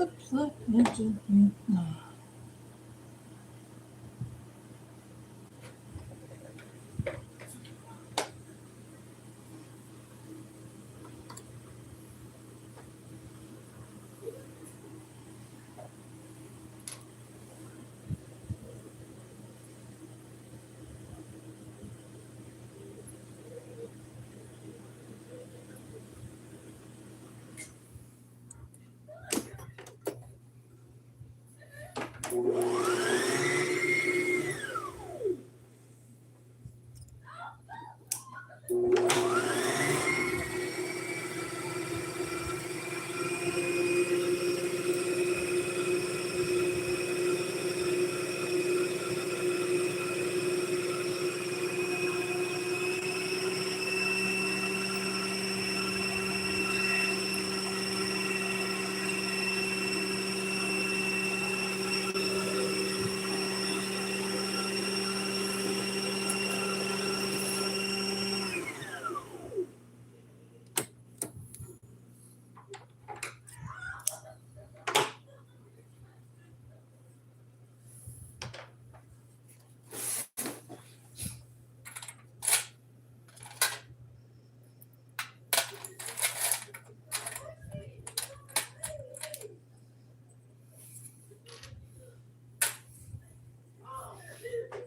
looks like legend.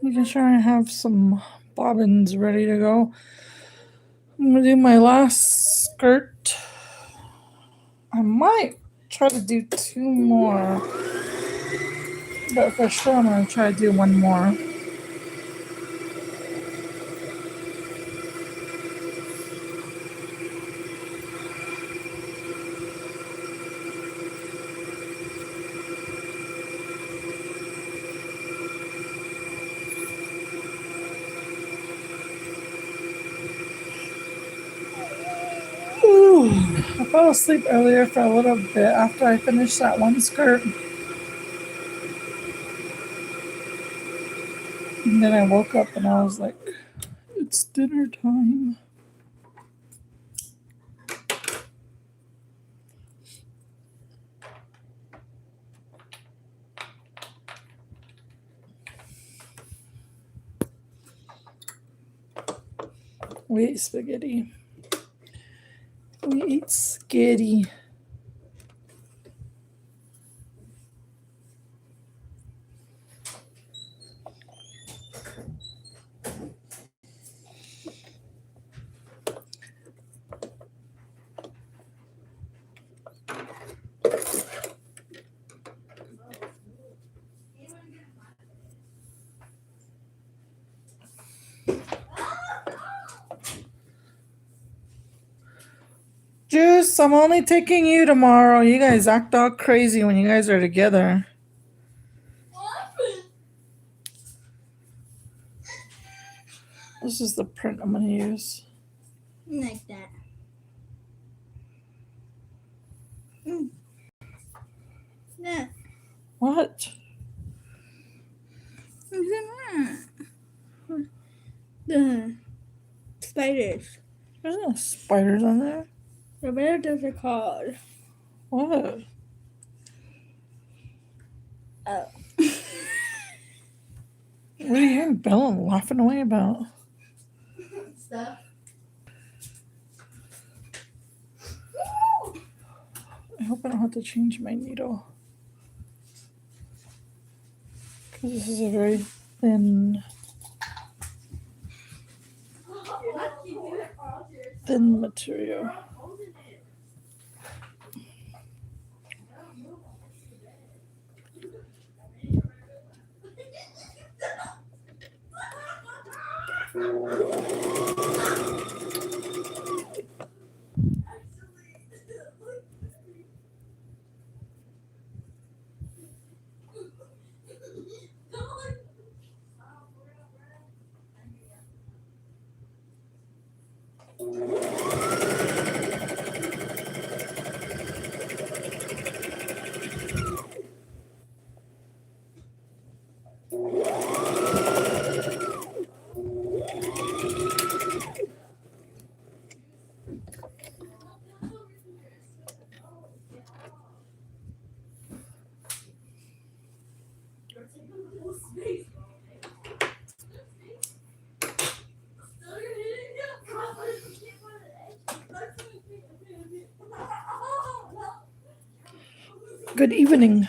Making sure I have some bobbins ready to go. I'm gonna do my last skirt. I might try to do 2 more, but for sure I'm gonna try to do 1 more. I fell asleep earlier for a little bit after I finished that 1 skirt. And then I woke up and I was like, it's dinner time. We ate spaghetti. We ate spaghetti. Juice, I'm only taking you tomorrow. You guys act all crazy when you guys are together. This is the print I'm going to use. Like that. Yeah. What? The spiders. There's no spiders on there. What those are called? What? Oh. What are you hearing Bella laughing away about? Stuff. I hope I don't have to change my needle. Because this is a very thin material. Good evening.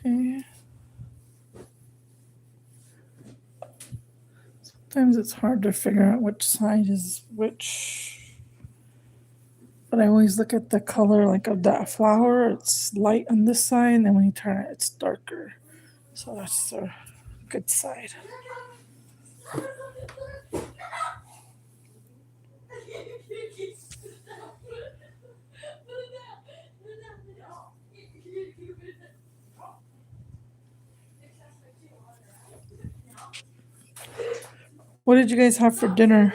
Okay. Sometimes it's hard to figure out which side is which. But I always look at the color like of that flower. It's light on this side, and then when you turn it, it's darker. So that's the good side. What did you guys have for dinner?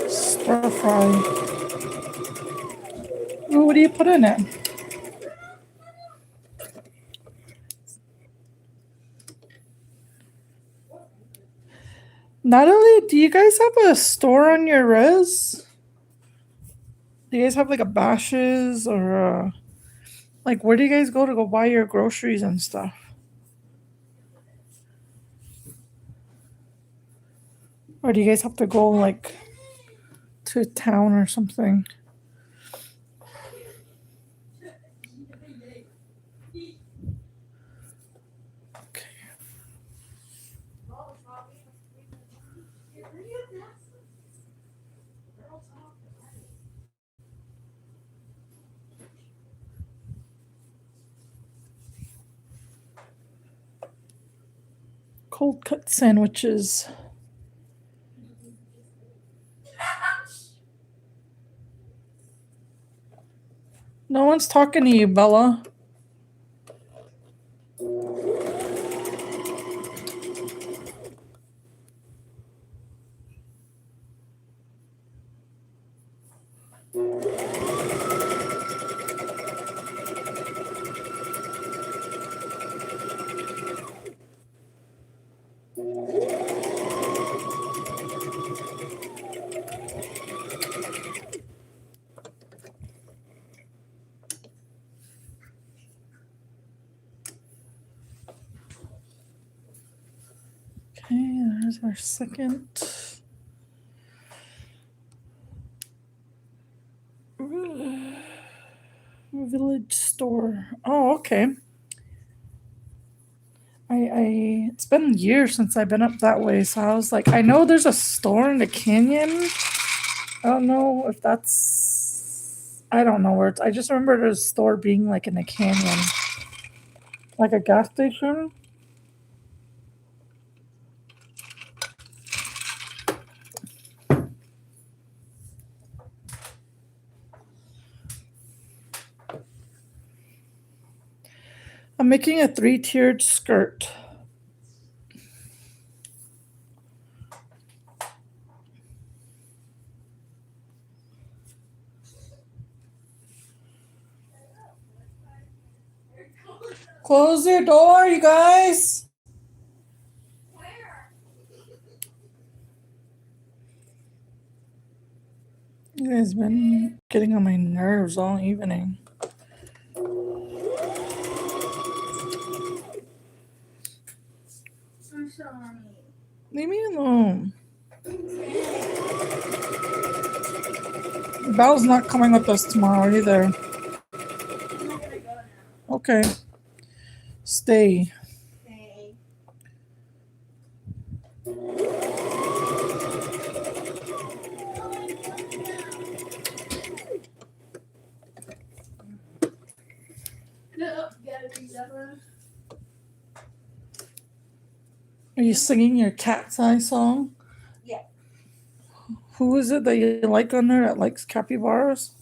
Stir fry. Ooh, what do you put in it? Natalie, do you guys have a store on your res? Do you guys have like a Bash's or like where do you guys go to go buy your groceries and stuff? Or do you guys have to go like to town or something? Okay. Cold cut sandwiches. No one's talking to you, Bella. Okay, there's our second. Village store. Oh, okay. It's been years since I've been up that way, so I was like, I know there's a store in the canyon. I don't know if that's. I don't know where it's. I just remember there's a store being like in the canyon, like a gas station. I'm making a 3-tiered skirt. Close your door, you guys. You guys been getting on my nerves all evening. I'm sorry. Leave me alone. Belle's not coming with us tomorrow either. I'm not gonna go now. Okay. Stay. Okay. No, you gotta do that one. Are you singing your cat's eye song? Yeah. Who is it that you like on there that likes capybaras?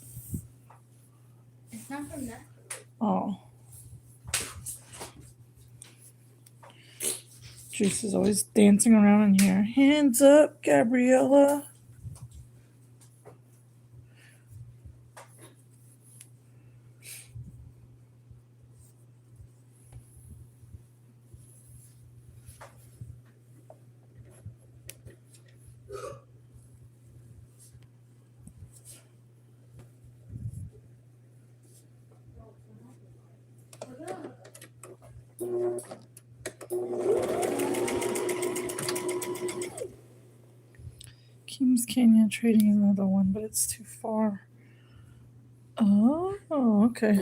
Not from that. Oh. Juice is always dancing around in here. Hands up, Gabriella. Kings Canyon trading another one, but it's too far. Oh, okay.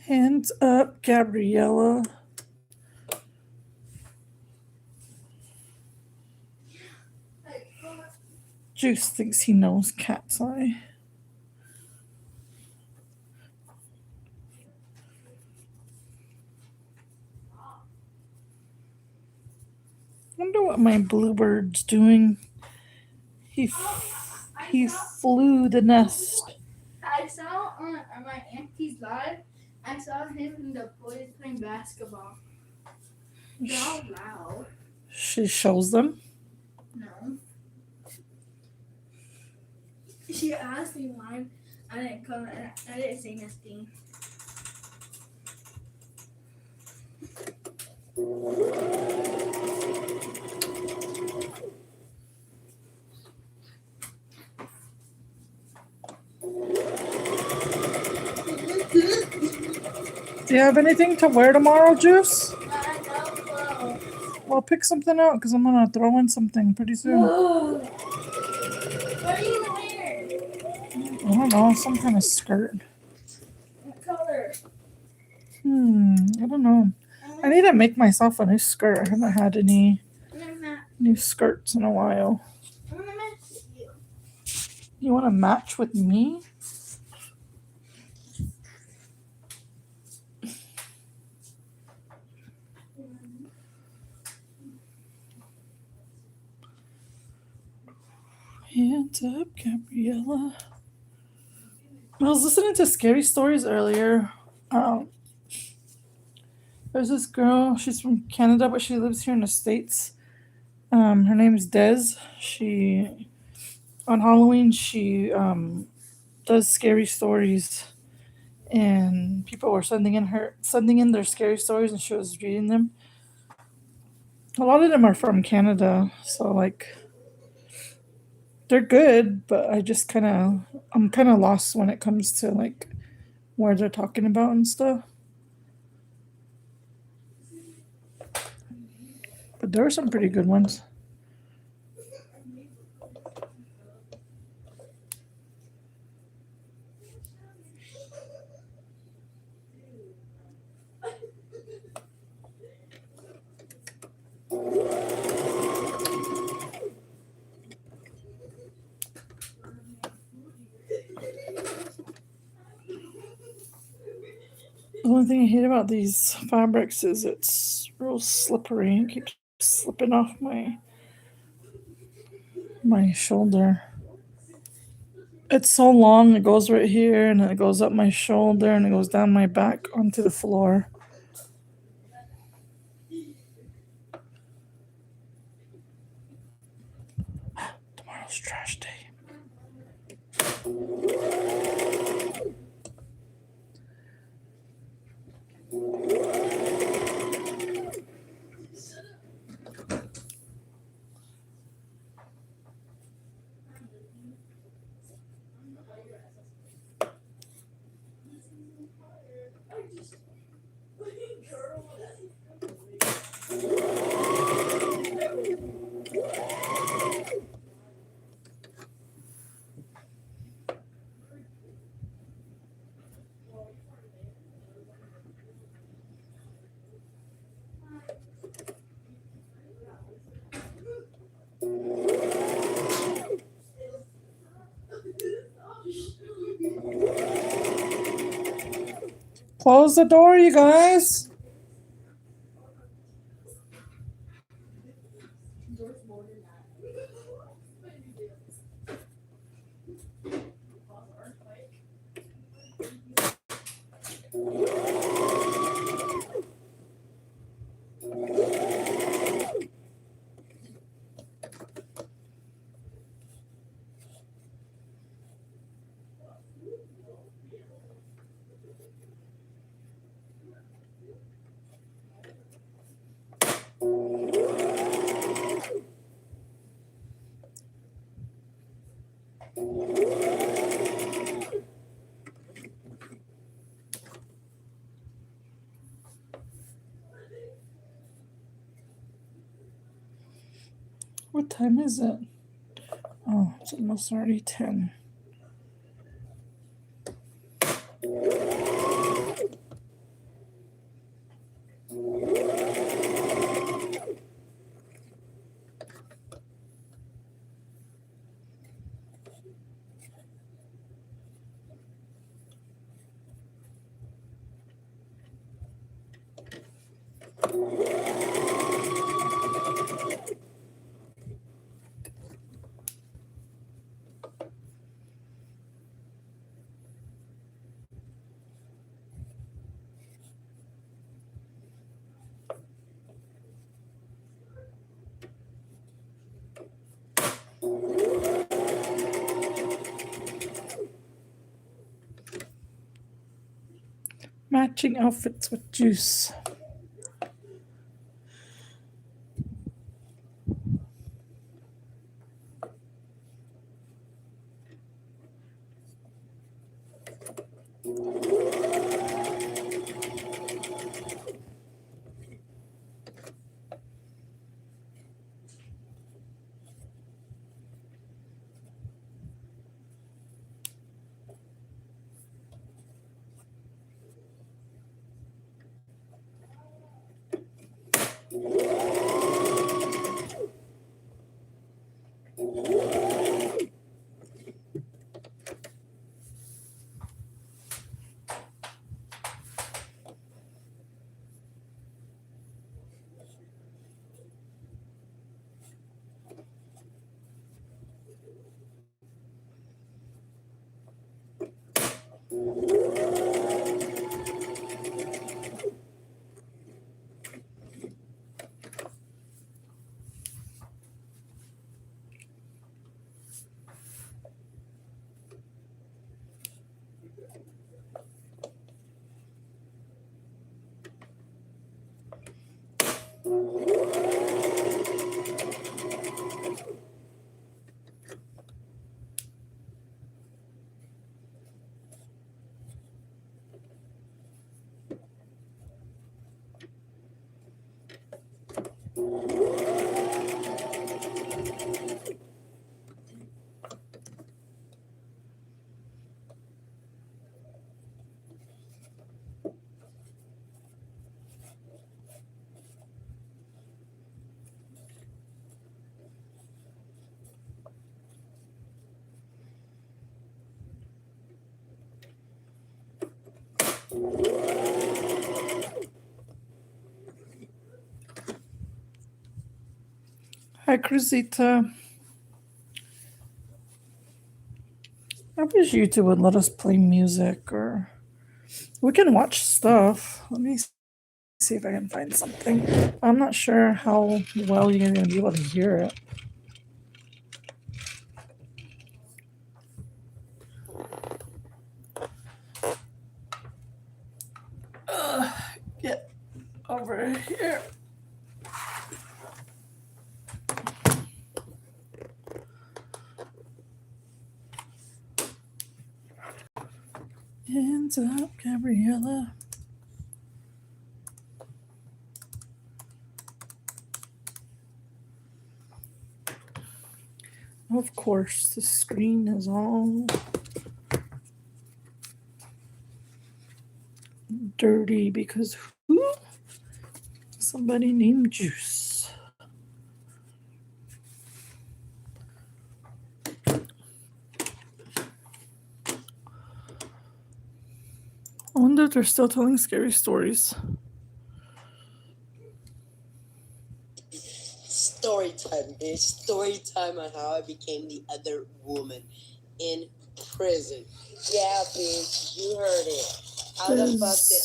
Hands up, Gabriella. Juice thinks he knows cat's eye. Wonder what my bluebird's doing. He flew the nest. I saw on my auntie's live, I saw him and the boys playing basketball. They're all loud. She shows them. No. She asked me why I didn't come. I didn't say nothing. Do you have anything to wear tomorrow, Juice? No. Well, pick something out because I'm gonna throw in something pretty soon. Whoa. What are you wearing? I don't know, some kind of skirt. What color? I don't know. I need to make myself a new skirt. I haven't had any new skirts in a while. I'm gonna match with you. You want to match with me? Hands up, Gabriella. I was listening to scary stories earlier. There's this girl. She's from Canada, but she lives here in the States. Her name is Des. She on Halloween she does scary stories, and people were sending in their scary stories, and she was reading them. A lot of them are from Canada, so like they're good, but I'm kind of lost when it comes to like where they're talking about and stuff. But there are some pretty good ones. The only thing I hate about these fabrics is it's real slippery. It keeps slipping off my shoulder. It's so long, it goes right here, and then it goes up my shoulder, and it goes down my back onto the floor. Tomorrow's trash day. close the door, you guys. What time is it? Oh, it's almost already 10. Matching outfits with juice. Hi, Cruzita. I wish YouTube would let us play music, or we can watch stuff. Let me see if I can find something. I'm not sure how well you're going to be able to hear it. Get over here. Hands up, Gabriella. Of course, the screen is all dirty because who? Somebody named Juice. I wonder if they're still telling scary stories. Story time, bitch. Story time on how I became the other woman in prison. Yeah, bitch, you heard it. How the fuck did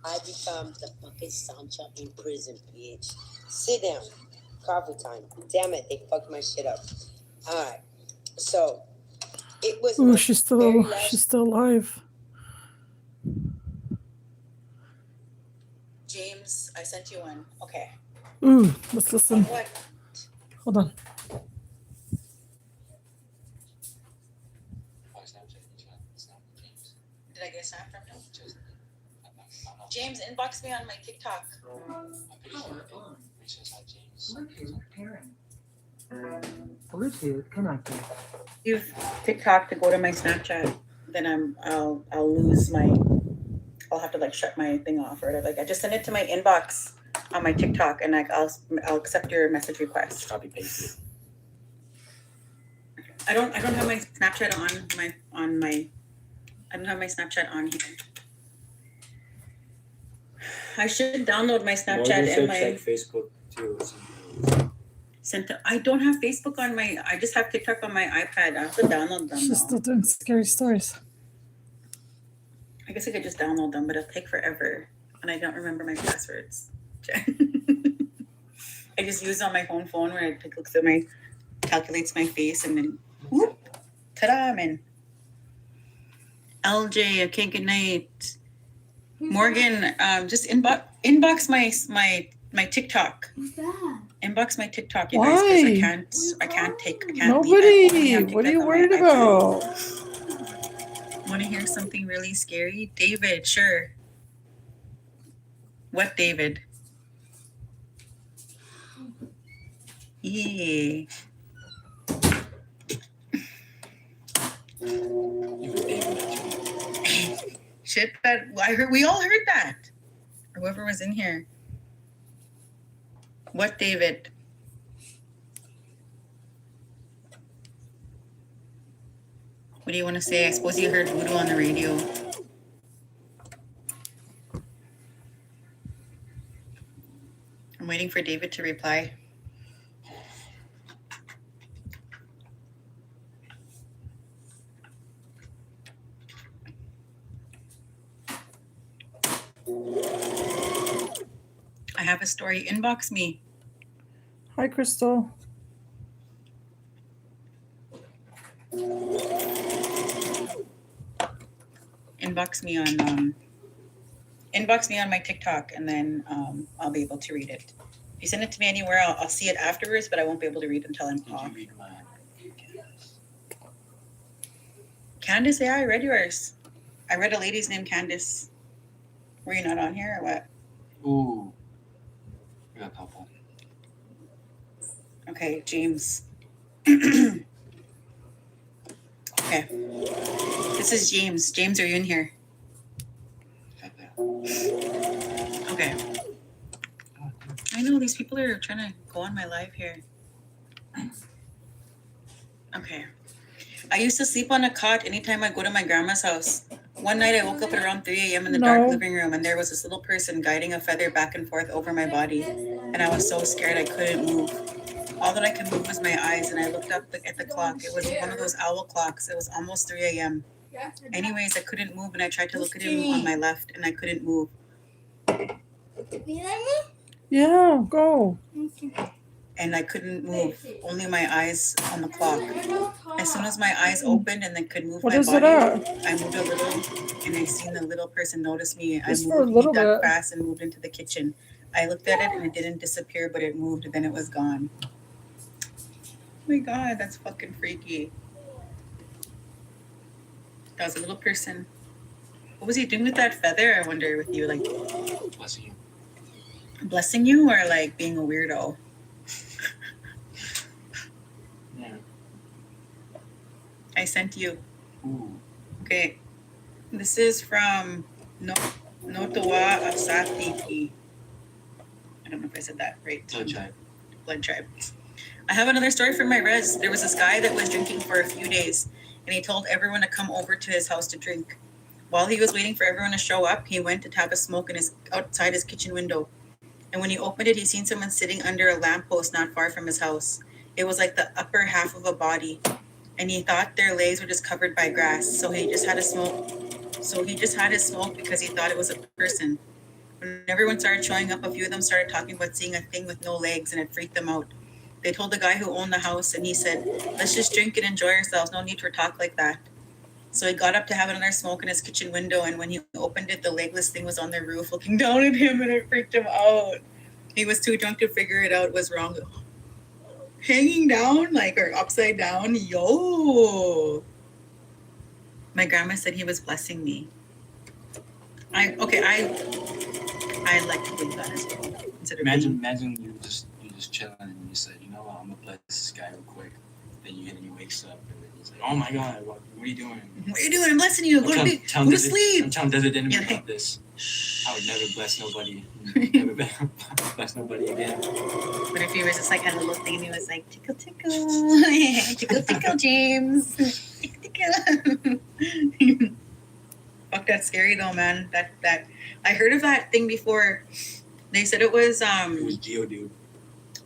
I become the fucking Sancha in prison, bitch? Sit down. Coffee time. Damn it, they fucked my shit up. Alright. So it was Ooh, she's still alive. James, I sent you one. Okay. Ooh, let's listen. What? Hold on. Did I get a snap from him? James, inbox me on my TikTok. Bluetooth pairing. Bluetooth connected. Use TikTok to go to my Snapchat. Then I'll lose my. I'll have to like shut my thing off or whatever. Like I just send it to my inbox on my TikTok, and like I'll accept your message request. Copy paste it. I don't have my Snapchat on my. I don't have my Snapchat on here. I should download my Snapchat and my. Check Facebook too. I don't have Facebook on my. I just have TikTok on my iPad. I have to download them. She's still doing scary stories. I guess I could just download them, but it'll take forever, and I don't remember my passwords. I just use it on my phone where it looks at my, calculates my face, and then whoop, ta-da, man. LJ, okay, good night. Morgan, just inbox my TikTok. Who's that? Inbox my TikTok, you Why? guys, because I can't Nobody. What are you worried about? Want to hear something really scary? David, sure. What David? Yeah. Shit, that I heard. We all heard that. Or whoever was in here. What David? What do you want to say? I suppose you heard voodoo on the radio. I'm waiting for David to reply. I have a story. Inbox me. Hi, Crystal. Inbox me on my TikTok, and then I'll be able to read it. If you send it to me anywhere, I'll see it afterwards, but I won't be able to read until I'm off. Candace, yeah, I read yours. I read a lady's named Candace. Were you not on here or what? Ooh. We got a couple. Okay, James. Okay. This is James. James, are you in here? Okay. I know these people are trying to go on my live here. Okay. I used to sleep on a cot anytime I go to my grandma's house. One night I woke up at around 3 a.m. in the dark living room, and there was this little person guiding a feather back and forth over my body. And I was so scared I couldn't move. All that I could move was my eyes, and I looked up at the clock. It was one of those owl clocks. It was almost 3 a.m. Anyways, I couldn't move, and I tried to look at him on my left, and I couldn't move. Yeah, go. And I couldn't move. Only my eyes on the clock. As soon as my eyes opened and then could move What my is body, it at? I moved a little, and I seen the little person notice me. I Just for a moved little that bit. fast and moved into the kitchen. I looked at it, and it didn't disappear, but it moved, and then it was gone. Oh my God, that's fucking freaky. That was a little person. What was he doing with that feather, I wonder, with you? Like, Blessing you. blessing you or like being a weirdo? Yeah. I sent you. Ooh. Okay. This is from Notawa Asatiki. I don't know if I said that right. Blood Tribe. I have another story from my res. There was this guy that was drinking for a few days, and he told everyone to come over to his house to drink. While he was waiting for everyone to show up, he went to have a smoke outside his kitchen window. And when he opened it, he seen someone sitting under a lamppost not far from his house. It was like the upper half of a body, and he thought their legs were just covered by grass. So he just had a smoke. So he just had his smoke because he thought it was a person. When everyone started showing up, a few of them started talking about seeing a thing with no legs, and it freaked them out. They told the guy who owned the house, and he said, "Let's just drink and enjoy ourselves. No need for talk like that." So he got up to have another smoke in his kitchen window, and when he opened it, the legless thing was on the roof looking down at him, and it freaked him out. He was too drunk to figure it out was wrong. Hanging down, or upside down, yo. My grandma said he was blessing me. I like to think that as well. Imagine you just chilling and you said, you know what, I'm gonna bless this guy real quick. Then he wakes up and then he's like, oh my God, what are you doing? What are you doing? I'm blessing you. Go to sleep. I'm telling Desert Enemy about this. I would never bless nobody. Never bless nobody again. But if he was just like had a little thing, he was like, tickle, tickle. Tickle, tickle, James. Tickle, tickle. Fuck, that's scary though, man. That I heard of that thing before. They said it was It was Geodude.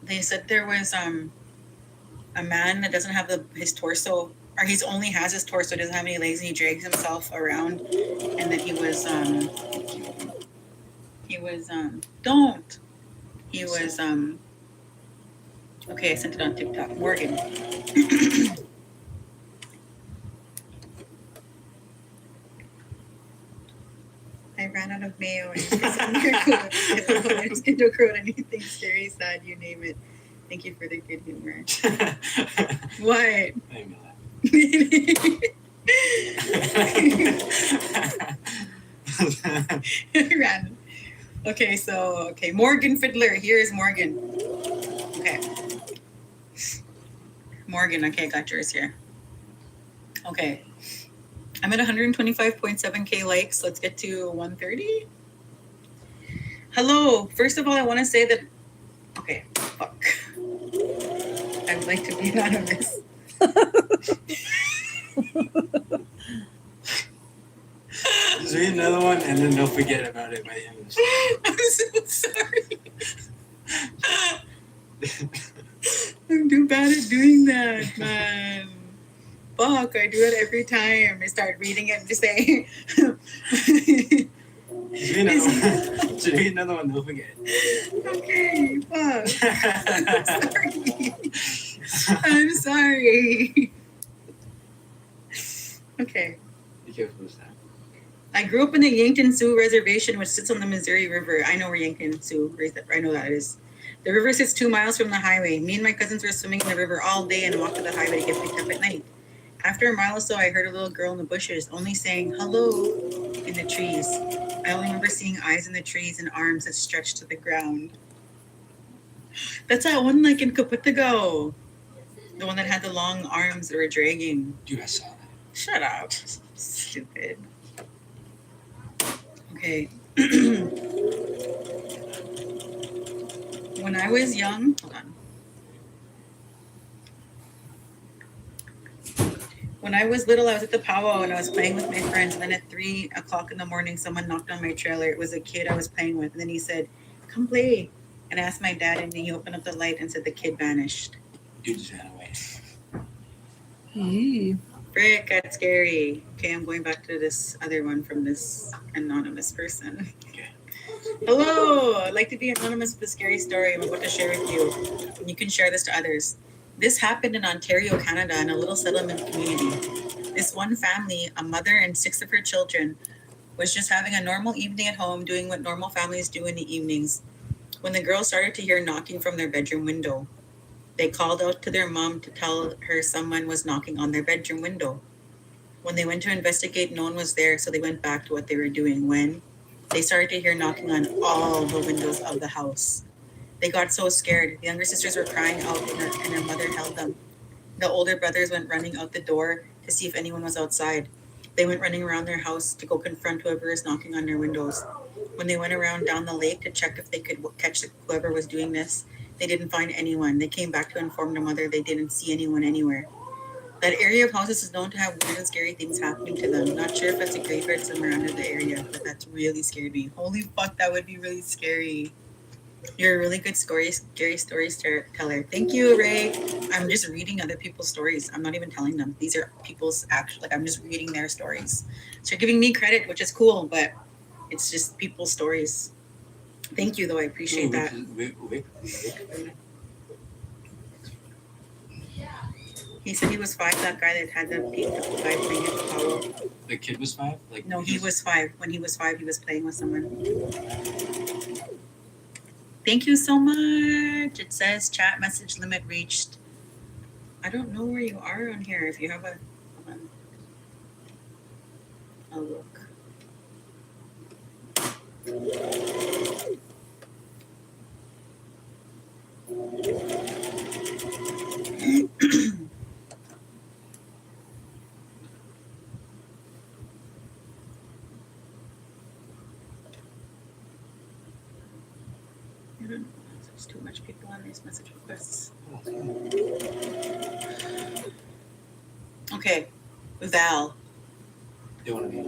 They said there was a man that doesn't have his torso, or he only has his torso, doesn't have any legs, and he drags himself around, and that he was okay, I sent it on TikTok. Morgan. I ran out of mayo and it's on your code. I'm just going to quote anything scary, sad, you name it. Thank you for the good humor. What? Ran. Okay, Morgan Fiddler. Here is Morgan. Okay. Morgan, okay, I got yours here. Okay. I'm at 125.7K likes. Let's get to 130. Hello. First of all, I want to say that... Okay, fuck. I would like to be anonymous. Just read another one and then they'll forget about it by the end of the show. I'm so sorry. I'm too bad at doing that, man. Fuck, I do it every time. I start reading it and just say... Just read another one, they'll forget. Okay, fuck. I'm sorry. Okay. Be careful this time. I grew up in the Yankton Sioux Reservation, which sits on the Missouri River. I know where Yankton Sioux is. I know that it is. The river sits 2 miles from the highway. Me and my cousins were swimming in the river all day and walked to the highway to get picked up at night. After a mile or so, I heard a little girl in the bushes only saying hello in the trees. I only remember seeing eyes in the trees and arms that stretched to the ground. That's that one like in Kaputago. The one that had the long arms that were dragging. Dude, I saw that. Shut up. Stupid. Okay. When I was young, hold on. When I was little, I was at the powwow and I was playing with my friends. And then at 3 o'clock in the morning, someone knocked on my trailer. It was a kid I was playing with. And then he said, come play. And I asked my dad, and he opened up the light and said the kid vanished. Dude just ran away. Frick, that's scary. Okay, I'm going back to this other one from this anonymous person. Okay. Hello, I'd like to be anonymous with a scary story I'm about to share with you. And you can share this to others. This happened in Ontario, Canada, in a little settlement community. This one family, a mother and 6 of her children, was just having a normal evening at home, doing what normal families do in the evenings, when the girls started to hear knocking from their bedroom window. They called out to their mom to tell her someone was knocking on their bedroom window. When they went to investigate, no one was there, so they went back to what they were doing when they started to hear knocking on all the windows of the house. They got so scared. The younger sisters were crying out, and her mother held them. The older brothers went running out the door to see if anyone was outside. They went running around their house to go confront whoever is knocking on their windows. When they went around down the lake to check if they could catch whoever was doing this, they didn't find anyone. They came back to inform their mother they didn't see anyone anywhere. That area of houses is known to have weird and scary things happening to them. Not sure if that's a graveyard somewhere under the area, but that's really scared me. Holy fuck, that would be really scary. You're a really good scary storyteller. Thank you, Ray. I'm just reading other people's stories. I'm not even telling them. These are people's actual, like I'm just reading their stories. So you're giving me credit, which is cool, but it's just people's stories. Thank you, though. I appreciate that. He said he was 5, that guy that had the guy playing at the Powell. The kid was 5? Like No, he was 5. When he was 5, he was playing with someone. Thank you so much. It says chat message limit reached. I don't know where you are on here. If you have a... Hold on. I'll look. I don't know. There's too much people on these message requests. Okay, Val. They want to be.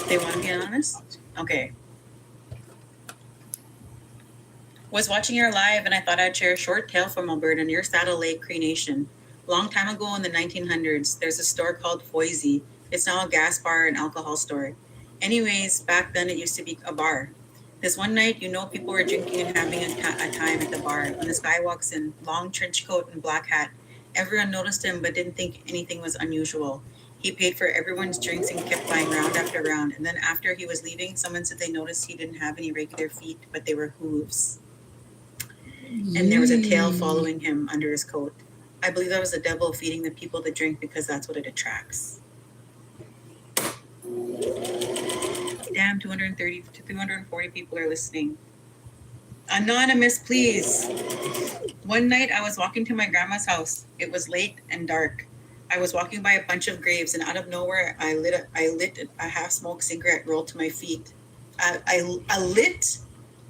They want to be anonymous? Okay. Was watching your live and I thought I'd share a short tale from Alberta near Saddle Lake, Cree Nation. Long time ago in the 1900s, there's a store called Foisey. It's now a gas bar and alcohol store. Anyways, back then it used to be a bar. This one night, people were drinking and having a time at the bar. When this guy walks in, long trench coat and black hat. Everyone noticed him but didn't think anything was unusual. He paid for everyone's drinks and kept buying round after round. And then after he was leaving, someone said they noticed he didn't have any regular feet, but they were hooves. And there was a tail following him under his coat. I believe that was the devil feeding the people the drink because that's what it attracts. Damn, 230 to 240 people are listening. Anonymous, please. One night I was walking to my grandma's house. It was late and dark. I was walking by a bunch of graves and out of nowhere I lit a half-smoked cigarette rolled to my feet. I lit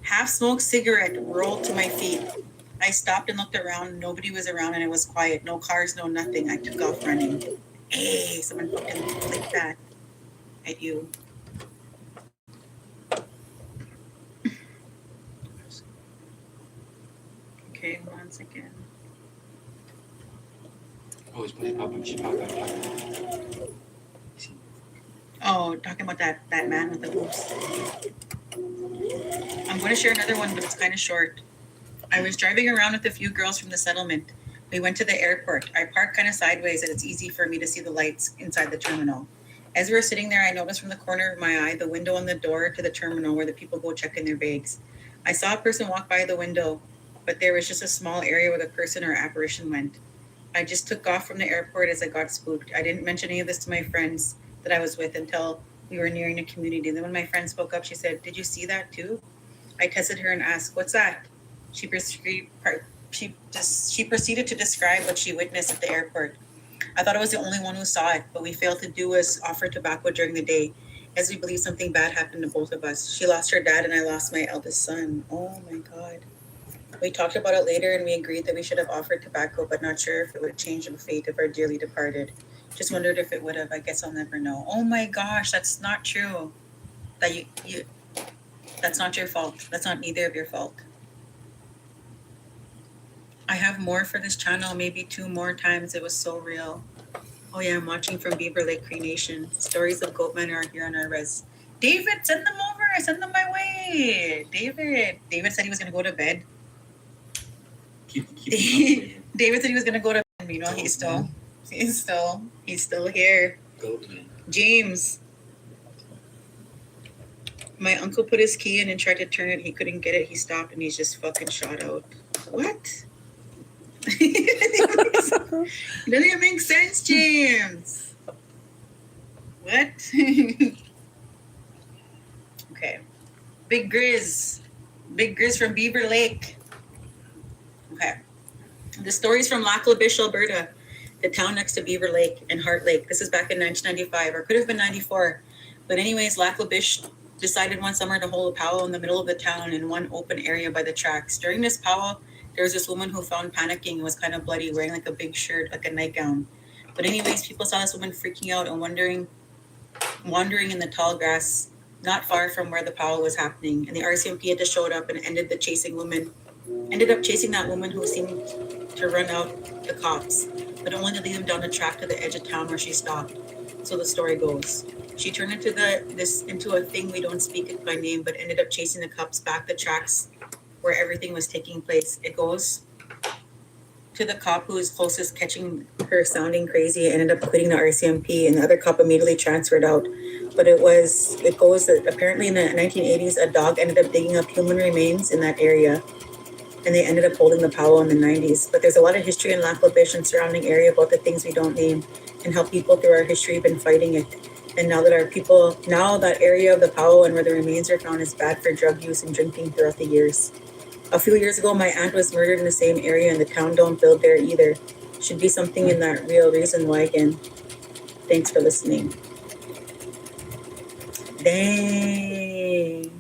half-smoked cigarette rolled to my feet. I stopped and looked around. Nobody was around and it was quiet. No cars, no nothing. I took off running. Hey, someone fucking clicked that at you. Okay, 1 second. Oh, it's putting up and she popped up. Oh, talking about that man with the hoops. I'm going to share another one, but it's kind of short. I was driving around with a few girls from the settlement. We went to the airport. I parked kind of sideways and it's easy for me to see the lights inside the terminal. As we were sitting there, I noticed from the corner of my eye the window on the door to the terminal where the people go check in their bags. I saw a person walk by the window, but there was just a small area where the person or apparition went. I just took off from the airport as I got spooked. I didn't mention any of this to my friends that I was with until we were nearing the community. Then when my friend spoke up, she said, "Did you see that too?" I tested her and asked, "What's that?" She proceeded to describe what she witnessed at the airport. I thought I was the only one who saw it, but we failed to do was offer tobacco during the day, as we believe something bad happened to both of us. She lost her dad and I lost my eldest son. Oh my God. We talked about it later and we agreed that we should have offered tobacco, but not sure if it would have changed the fate of our dearly departed. Just wondered if it would have. I guess I'll never know. Oh my gosh, that's not true. That's not your fault. That's not either of your fault. I have more for this channel, maybe 2 more times. It was so real. Oh yeah, I'm watching from Beaver Lake Cree Nation. Stories of Goatman are here on our res. David, send them over. Send them my way. David said he was going to go to bed. Keep David said he was going to go to bed. You know, he's still here. Goatman. James. My uncle put his key in and tried to turn it. He couldn't get it. He stopped and he's just fucking shot out. What? It doesn't even make sense, James. What? Okay. Big Grizz from Beaver Lake. Okay. The story's from Lac La Biche, Alberta, the town next to Beaver Lake and Heart Lake. This is back in 1995, or could have been 94. But anyways, Lac La Biche decided one summer to hold a powwow in the middle of the town in one open area by the tracks. During this powwow, there was this woman who found panicking and was kind of bloody, wearing like a big shirt, like a nightgown. But anyways, people saw this woman freaking out and wandering in the tall grass not far from where the powwow was happening. And the RCMP had just showed up and ended up chasing that woman who seemed to run out the cops, but only to lead them down the track to the edge of town where she stopped. So the story goes. She turned into a thing we don't speak by name, but ended up chasing the cops back the tracks where everything was taking place. It goes to the cop who was closest catching her sounding crazy, ended up quitting the RCMP, and the other cop immediately transferred out. But it goes that apparently in the 1980s, a dog ended up digging up human remains in that area, and they ended up holding the powwow in the 90s. But there's a lot of history in Lac La Biche and surrounding area about the things we don't name, and how people through our history have been fighting it. And now that area of the powwow and where the remains are found is bad for drug use and drinking throughout the years. A few years ago, my aunt was murdered in the same area, and the town don't build there either. Should be something in that real reason why again. Thanks for listening. Dang.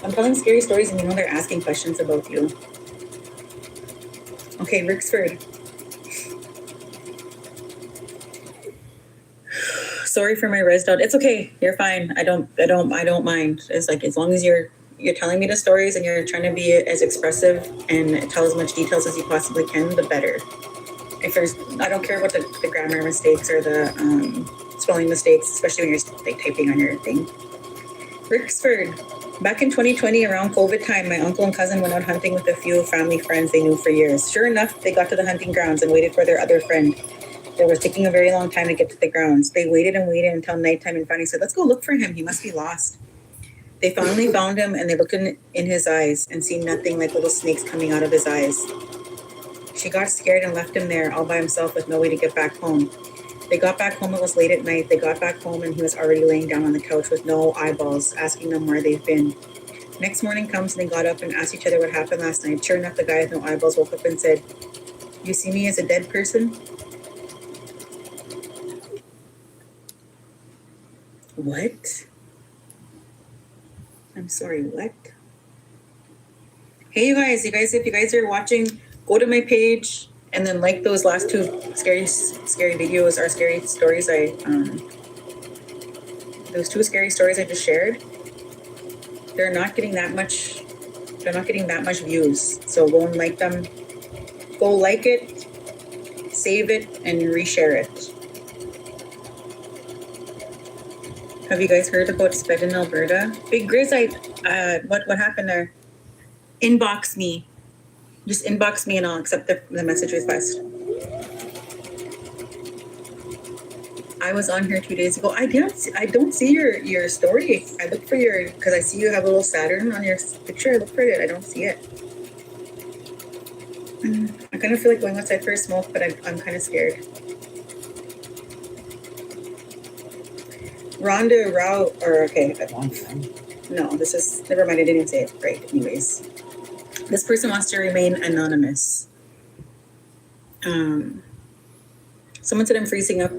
I'm telling scary stories and they're asking questions about you. Okay, Ricksford. Sorry for my res dot. It's okay. You're fine. I don't mind. It's like as long as you're telling me the stories and you're trying to be as expressive and tell as much details as you possibly can, the better. I don't care about the grammar mistakes or the spelling mistakes, especially when you're like typing on your thing. Ricksford. Back in 2020, around COVID time, my uncle and cousin went out hunting with a few family friends they knew for years. Sure enough, they got to the hunting grounds and waited for their other friend. It was taking a very long time to get to the grounds. They waited and waited until nighttime and finally said, let's go look for him. He must be lost. They finally found him and they looked in his eyes and seen nothing like little snakes coming out of his eyes. She got scared and left him there all by himself with no way to get back home. They got back home, it was late at night. They got back home and he was already laying down on the couch with no eyeballs, asking them where they've been. Next morning comes and they got up and asked each other what happened last night. Sure enough, the guy with no eyeballs woke up and said, you see me as a dead person? What? I'm sorry, what? Hey, you guys, if you guys are watching, go to my page and then like those last two scary videos or scary stories those two scary stories I just shared. They're not getting that much views. So go and like them. Go like it, save it, and reshare it. Have you guys heard about Sped in Alberta? Big Grizz, what happened there? Inbox me. Just inbox me and I'll accept the message request. I was on here 2 days ago. I don't see your story. I look for because I see you have a little Saturn on your picture. I look for it. I don't see it. I kind of feel like going outside for a smoke, but I'm kind of scared. Rhonda Rao, okay. No, never mind, I didn't say it right. Anyways, this person wants to remain anonymous. Someone said I'm freezing up.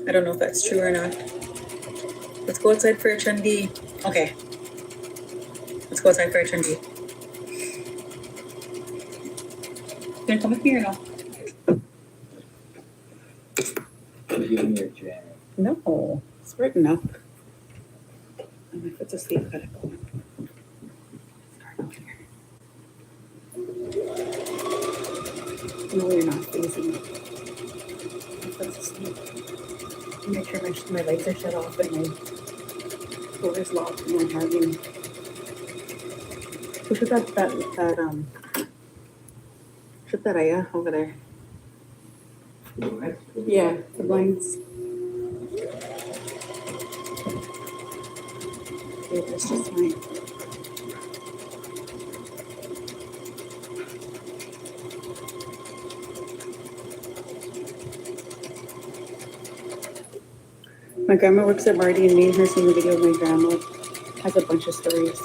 I don't know if that's true or not. Let's go outside for a Chundi. Okay. Let's go outside for a Chundi. You gonna come with me or no? No, it's written up. And my foot's asleep, gotta go. Start out here. No, you're not facing it. My foot's asleep. Make sure my legs are shut off and my door is locked and I'm having. Who should that Aya over there? Yeah, the blinds. Okay, that's just fine. My grandma works at Marty and me and her seeing the video of my grandma has a bunch of stories.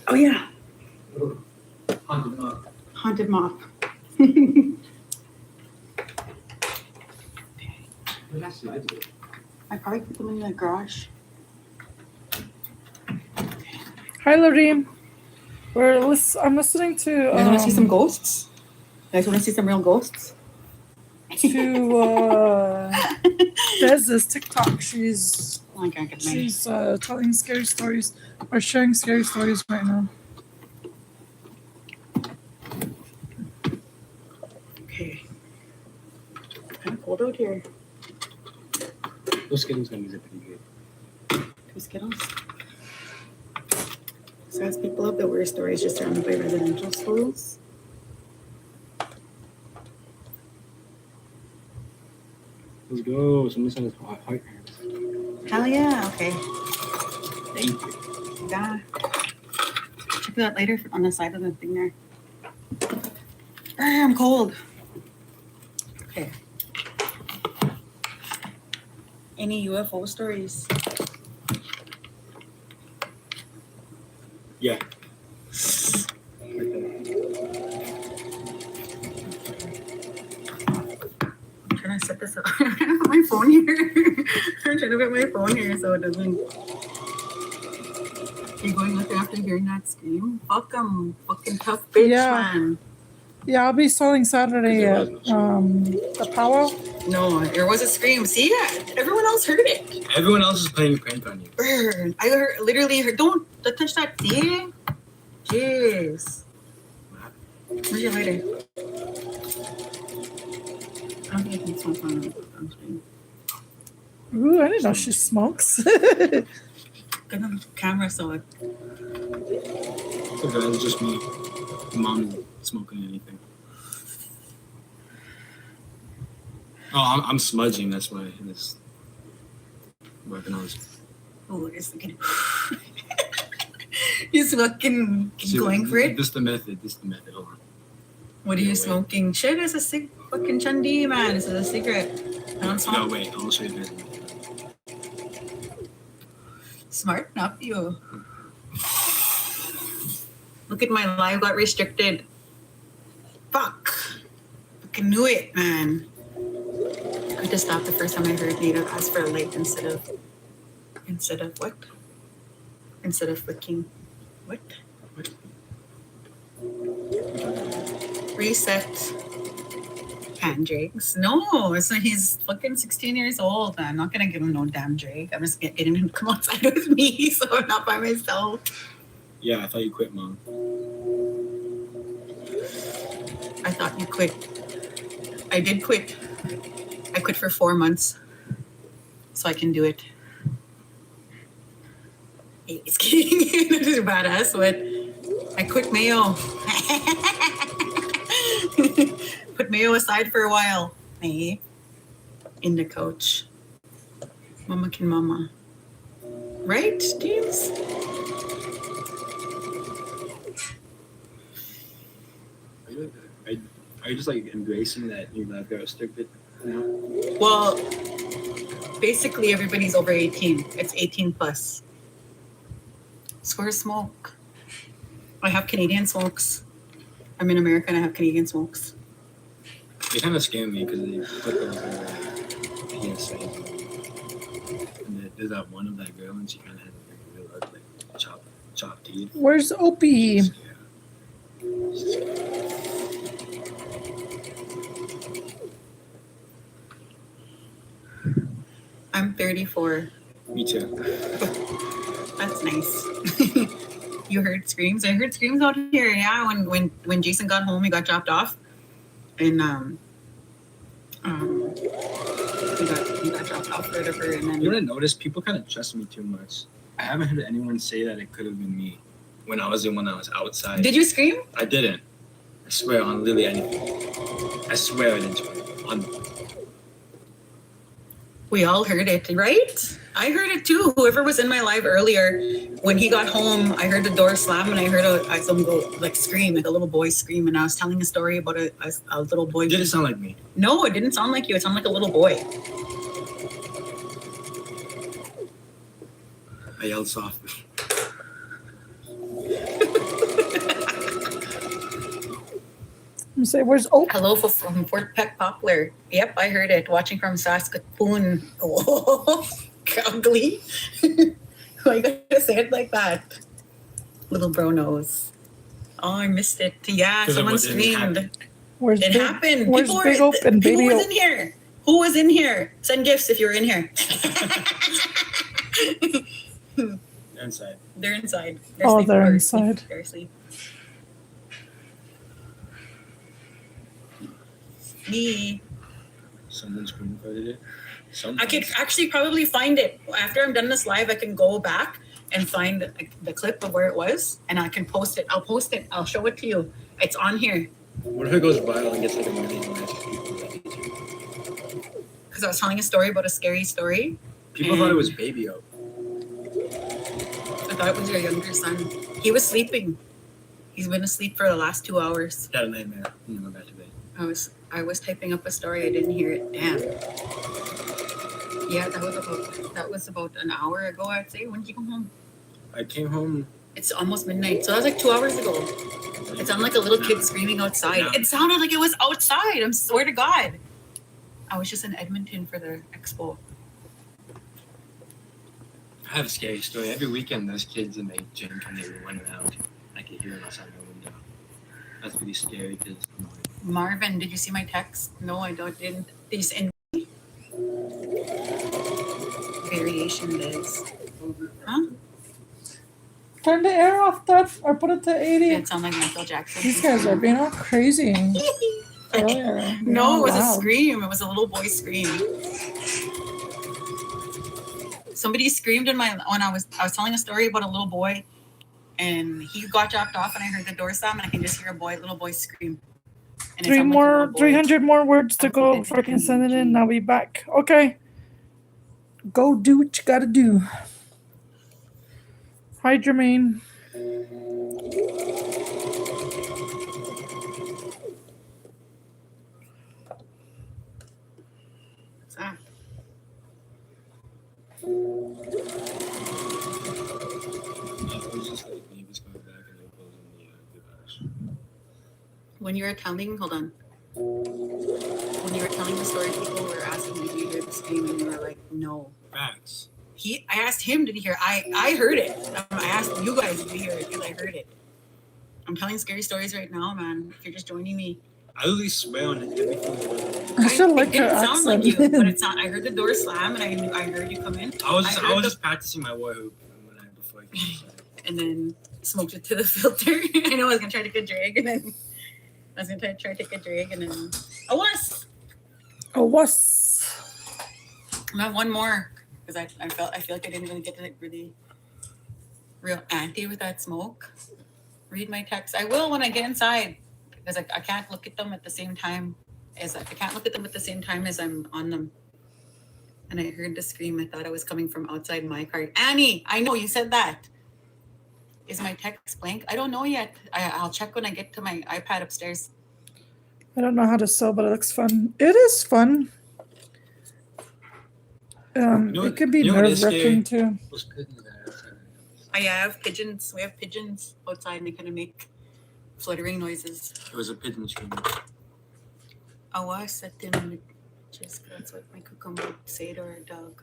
Oh yeah. Haunted mop. Haunted mop. What else did I do? I probably put them in the garage. Hi, Lorraine. I'm listening to. You guys want to see some ghosts? You guys want to see some real ghosts? To Bez's TikTok. She's Oh, I can't get my... telling scary stories or sharing scary stories right now. Okay. Kind of cold out here. Those Skittles gummies are pretty good. 2 Skittles. So as people have the worst stories just surrounded by residential schools. Let's go. Someone said it's hot heart nerves. Hell yeah. Okay. Thank you. Yeah. Check that later on the side of the thing there. I'm cold. Okay. Any UFO stories? Yeah. I'm trying to set this up. I'm trying to put my phone here. I'm trying to put my phone here so it doesn't. You're going out there after hearing that scream? Fuck, I'm fucking tough bitch, man. Yeah, I'll be selling Saturday at the Powell. No, there was a scream. See, everyone else heard it. Everyone else is playing a prank on you. Burn. I literally heard. Don't touch that thing. Jeez. Where's your lighter? I don't think I can smoke on screen. Ooh, I didn't know she smokes. Good on the camera, so it. Okay, it's just me. Mom isn't smoking anything. Oh, I'm smudging. That's why this weapon on. Oh, it's fucking. He's fucking going for it. This is the method. Hold on. What are you smoking? Shit, it's a sick fucking chandi, man. This is a cigarette. I don't smoke. No, wait. I'll show you this. Smart enough, you. Look at my live got restricted. Fuck. Fucking knew it, man. I just stopped the first time I heard Native ask for a light instead of what? Instead of flicking. What? Reset. Handrakes. No, so he's fucking 16 years old. I'm not gonna give him no damn Drake. I'm just getting him to come outside with me, so I'm not by myself. Yeah, I thought you quit, Mom. I thought you quit. I did quit. I quit for 4 months, so I can do it. Hey, it's kidding. That is badass, but I quit mayo. Put mayo aside for a while. Hey, in the couch. Mama can mama. Right, James? Are you just like embracing that your life got restricted now? Well, basically everybody's over 18. It's 18 plus. Square smoke. I have Canadian smokes. I'm in America and I have Canadian smokes. They kind of scared me because they put those PSA. And there's that one of that girl and she kind of had like real ugly chopped teeth. Where's Opie? I'm 34. Me too. That's nice. You heard screams? I heard screams out here, yeah. When Jason got home, he got dropped off. And he got dropped off or whatever. And then You want to notice people kind of trust me too much. I haven't heard anyone say that it could have been me when I was outside. Did you scream? I didn't. I swear on literally anything. I swear I didn't. We all heard it, right? I heard it too. Whoever was in my live earlier, when he got home, I heard the door slam and I heard someone go like scream, like a little boy scream. And I was telling a story about a little boy. It didn't sound like me. No, it didn't sound like you. It sounded like a little boy. I yelled softly. You say, where's Opie? Hello from Fort Peck Poplar. Yep, I heard it. Watching from Saskatoon. Oh, ugly. Why you gotta say it like that? Little bro knows. Oh, I missed it. Yeah, 'Cause of someone what didn't screamed. happen. Where's It big? happened. Where's People Big were. Ope and Who Baby was Ope? in here? Who was in here? Send gifts if you're in here. They're inside. They're inside. Oh, they're or inside. Asleep. They're asleep. Me. Someone screen recorded it. I could actually probably find it. After I'm done this live, I can go back and find the clip of where it was, and I can post it. I'll post it. I'll show it to you. It's on here. What if it goes viral and gets like a million likes? Because I was telling a story about a scary story. People thought it was Baby Ope. I thought it was your younger son. He was sleeping. He's been asleep for the last 2 hours. Had a nightmare. And then went back to bed. I was typing up a story. I didn't hear it. Damn. Yeah, that was about an hour ago, I'd say. When did you come home? I came home. It's almost midnight, so that was like 2 hours ago. It sounded like a little kid screaming outside. It sounded like it was outside. I swear to God. I was just in Edmonton for the expo. I have a scary story. Every weekend, those kids in the gym come in running out. I can hear them outside my window. That's pretty scary because. Marvin, did you see my text? No, I didn't. These in variation days. Huh? Turn the air off, that, or put it to 80. It sounded like Michael Jackson. These guys are being all crazy. Earlier. No, it was Wow. a scream. It was a little boy scream. Somebody screamed when I was telling a story about a little boy, and he got dropped off, and I heard the door slam, and I can just hear little boy scream. And it sounded like a little boy. 300 more words to go. Freaking send it in. I'll be back. Okay. Go do what you gotta do. Hi, Jermaine. What's that? It was just like neighbors coming back and they were closing the garage. When you were telling, hold on. When you were telling the story, people were asking, did you hear the scream? And you were like, no. Facts. I asked him, did he hear? I heard it. I asked you guys, did you hear it? Because I heard it. I'm telling scary stories right now, man. If you're just joining me. I literally swear on everything. I still like it her didn't sound like accent. you, but it's not. I heard the door slam, and I heard you come in. I was just practicing my war hoop before I came inside. And then smoked it to the filter. I know I was gonna try to take a drag, and then I was gonna try to take a drag, and then I was. Oh, what's? I have one more because I feel like I didn't really get to really real anti with that smoke. Read my text. I will when I get inside because I can't look at them at the same time as I'm on them. And I heard the scream. I thought I was coming from outside my car. Annie, I know you said that. Is my text blank? I don't know yet. I'll check when I get to my iPad upstairs. I don't know how to sew, but it looks fun. It is fun. It could be nerve-wracking too. Those pigeons that are outside. I have pigeons. We have pigeons outside, and they kind of make fluttering noises. It was a pigeon scream. I was set them. Just that's what my cucumber would say to our dog.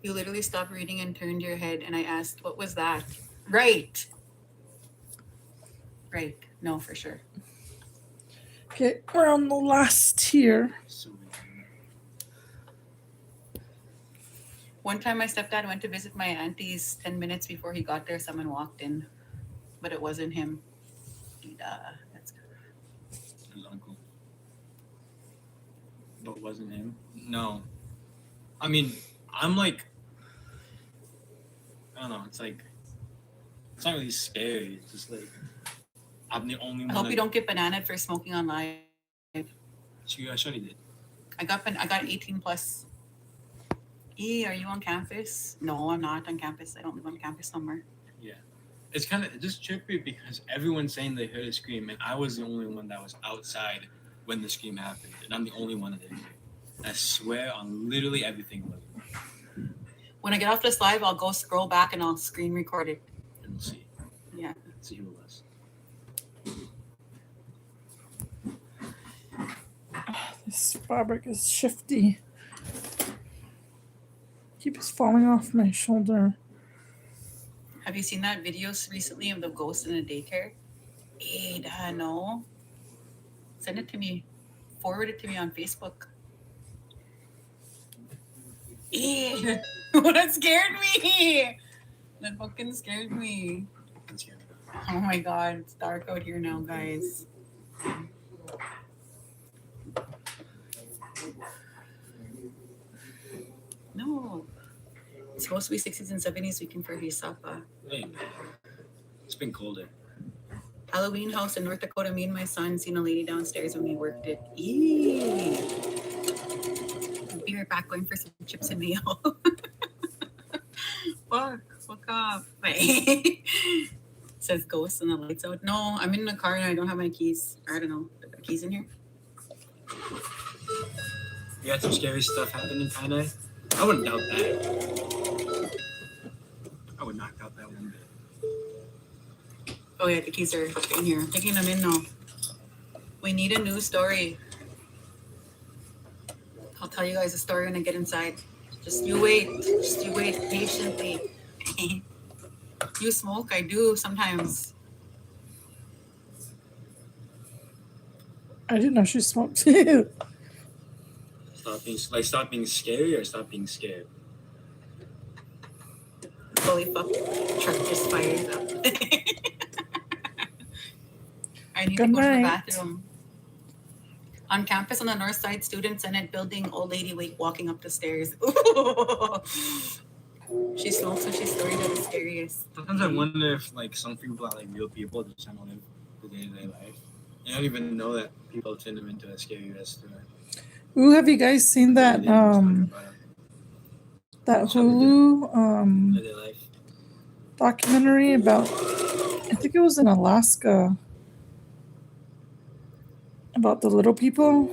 You literally stopped reading and turned your head, and I asked, "What was that?" Right. Right. No, for sure. Okay, we're on the last here. So weird. One time, my stepdad went to visit my auntie's 10 minutes before he got there. Someone walked in, but it wasn't him. That's good. His uncle. But it wasn't him? No. I mean, I'm like, I don't know, it's like, it's not really scary. It's just like, I'm the only one. I hope you don't get bananaed for smoking on live. I surely did. I got 18 plus. E, are you on campus? No, I'm not on campus. I don't live on campus somewhere. Yeah. It's kind of just trippy because everyone's saying they heard a scream, and I was the only one that was outside when the scream happened, and I'm the only one that didn't hear it. I swear on literally everything was. When I get off this live, I'll go scroll back and I'll screen record it. And we'll see. Yeah. See who it was. This fabric is shifty. Keeps falling off my shoulder. Have you seen that videos recently of the ghost in a daycare? Hey, no. Send it to me. Forward it to me on Facebook. Eh, that scared me. That fucking scared me. Oh my god, it's dark out here now, guys. No. It's supposed to be 60s and 70s weekend for Hisapa. Hey, it's been colder. Halloween house in North Dakota. Me and my son seen a lady downstairs when we worked it. Eee. I'll be right back going for some chips and mayo. Fuck off. Says ghost and the lights out. No, I'm in the car and I don't have my keys. I don't know. Are the keys in here? You had some scary stuff happen in China. I wouldn't doubt that. I would not doubt that one bit. Oh yeah, the keys are in here. Taking them in now. We need a new story. I'll tell you guys a story when I get inside. Just you wait. Just you wait patiently. You smoke? I do sometimes. I didn't know she smoked too. Stop being scary or stop being scared. Holy fuck. Truck just fires up. I need to Good go to the night. bathroom. On campus on the north side, student Senate building, old lady walking up the stairs. She smokes when she's story that is scariest. Sometimes I wonder if like some people are like real people just trying to live the day-to-day life. I don't even know that people turn them into a scary restaurant. Ooh, have you guys seen that that Hulu Day-to-day life. documentary about, I think it was in Alaska, about the little people?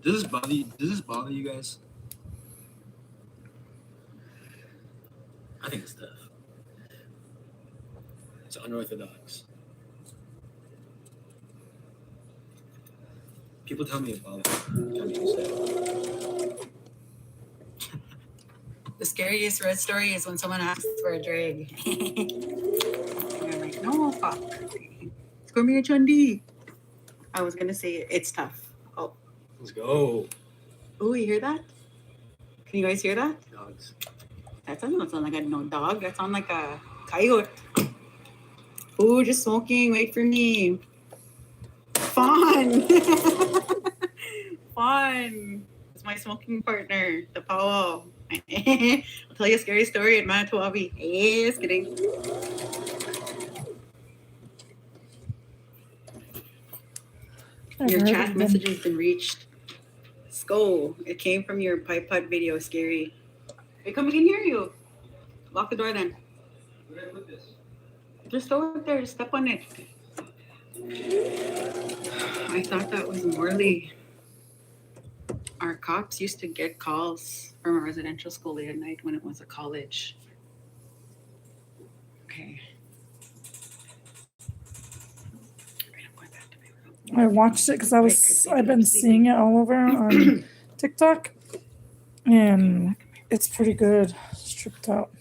Does this bother you guys? I think it's tough. It's unorthodox. People tell me about it. The scariest red story is when someone asks for a drag. And I'm like, no, fuck. It's going to be a Chundi. I was going to say it's tough. Oh. Let's go. Oh, you hear that? Can you guys hear that? Dogs. That doesn't sound like a no dog. That sounds like a coyote. Ooh, just smoking. Wait for me. Fun. Fun. It's my smoking partner, the Powell. I'll tell you a scary story in Manitowoc. Yes, kidding. Your chat message has been reached. Sko, it came from your pipe putt video. Scary. Hey, come, we can hear you. Lock the door then. Where did I put this? Just throw it there. Step on it. I thought that was Morley. Our cops used to get calls from a residential school late at night when it was a college. Okay. Right, I'm going back to my room. I watched it because I've been seeing it all over on TikTok, and it's pretty good. Stripped out.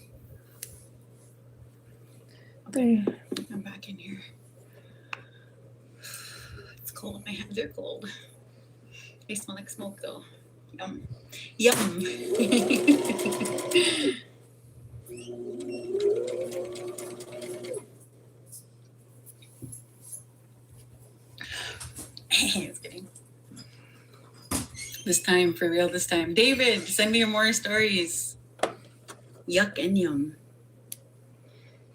I'm back in here. It's cold. My hands are cold. They smell like smoke though. Yum. Yum. Just kidding. This time, for real, this time. David, send me more stories. Yuck and yum.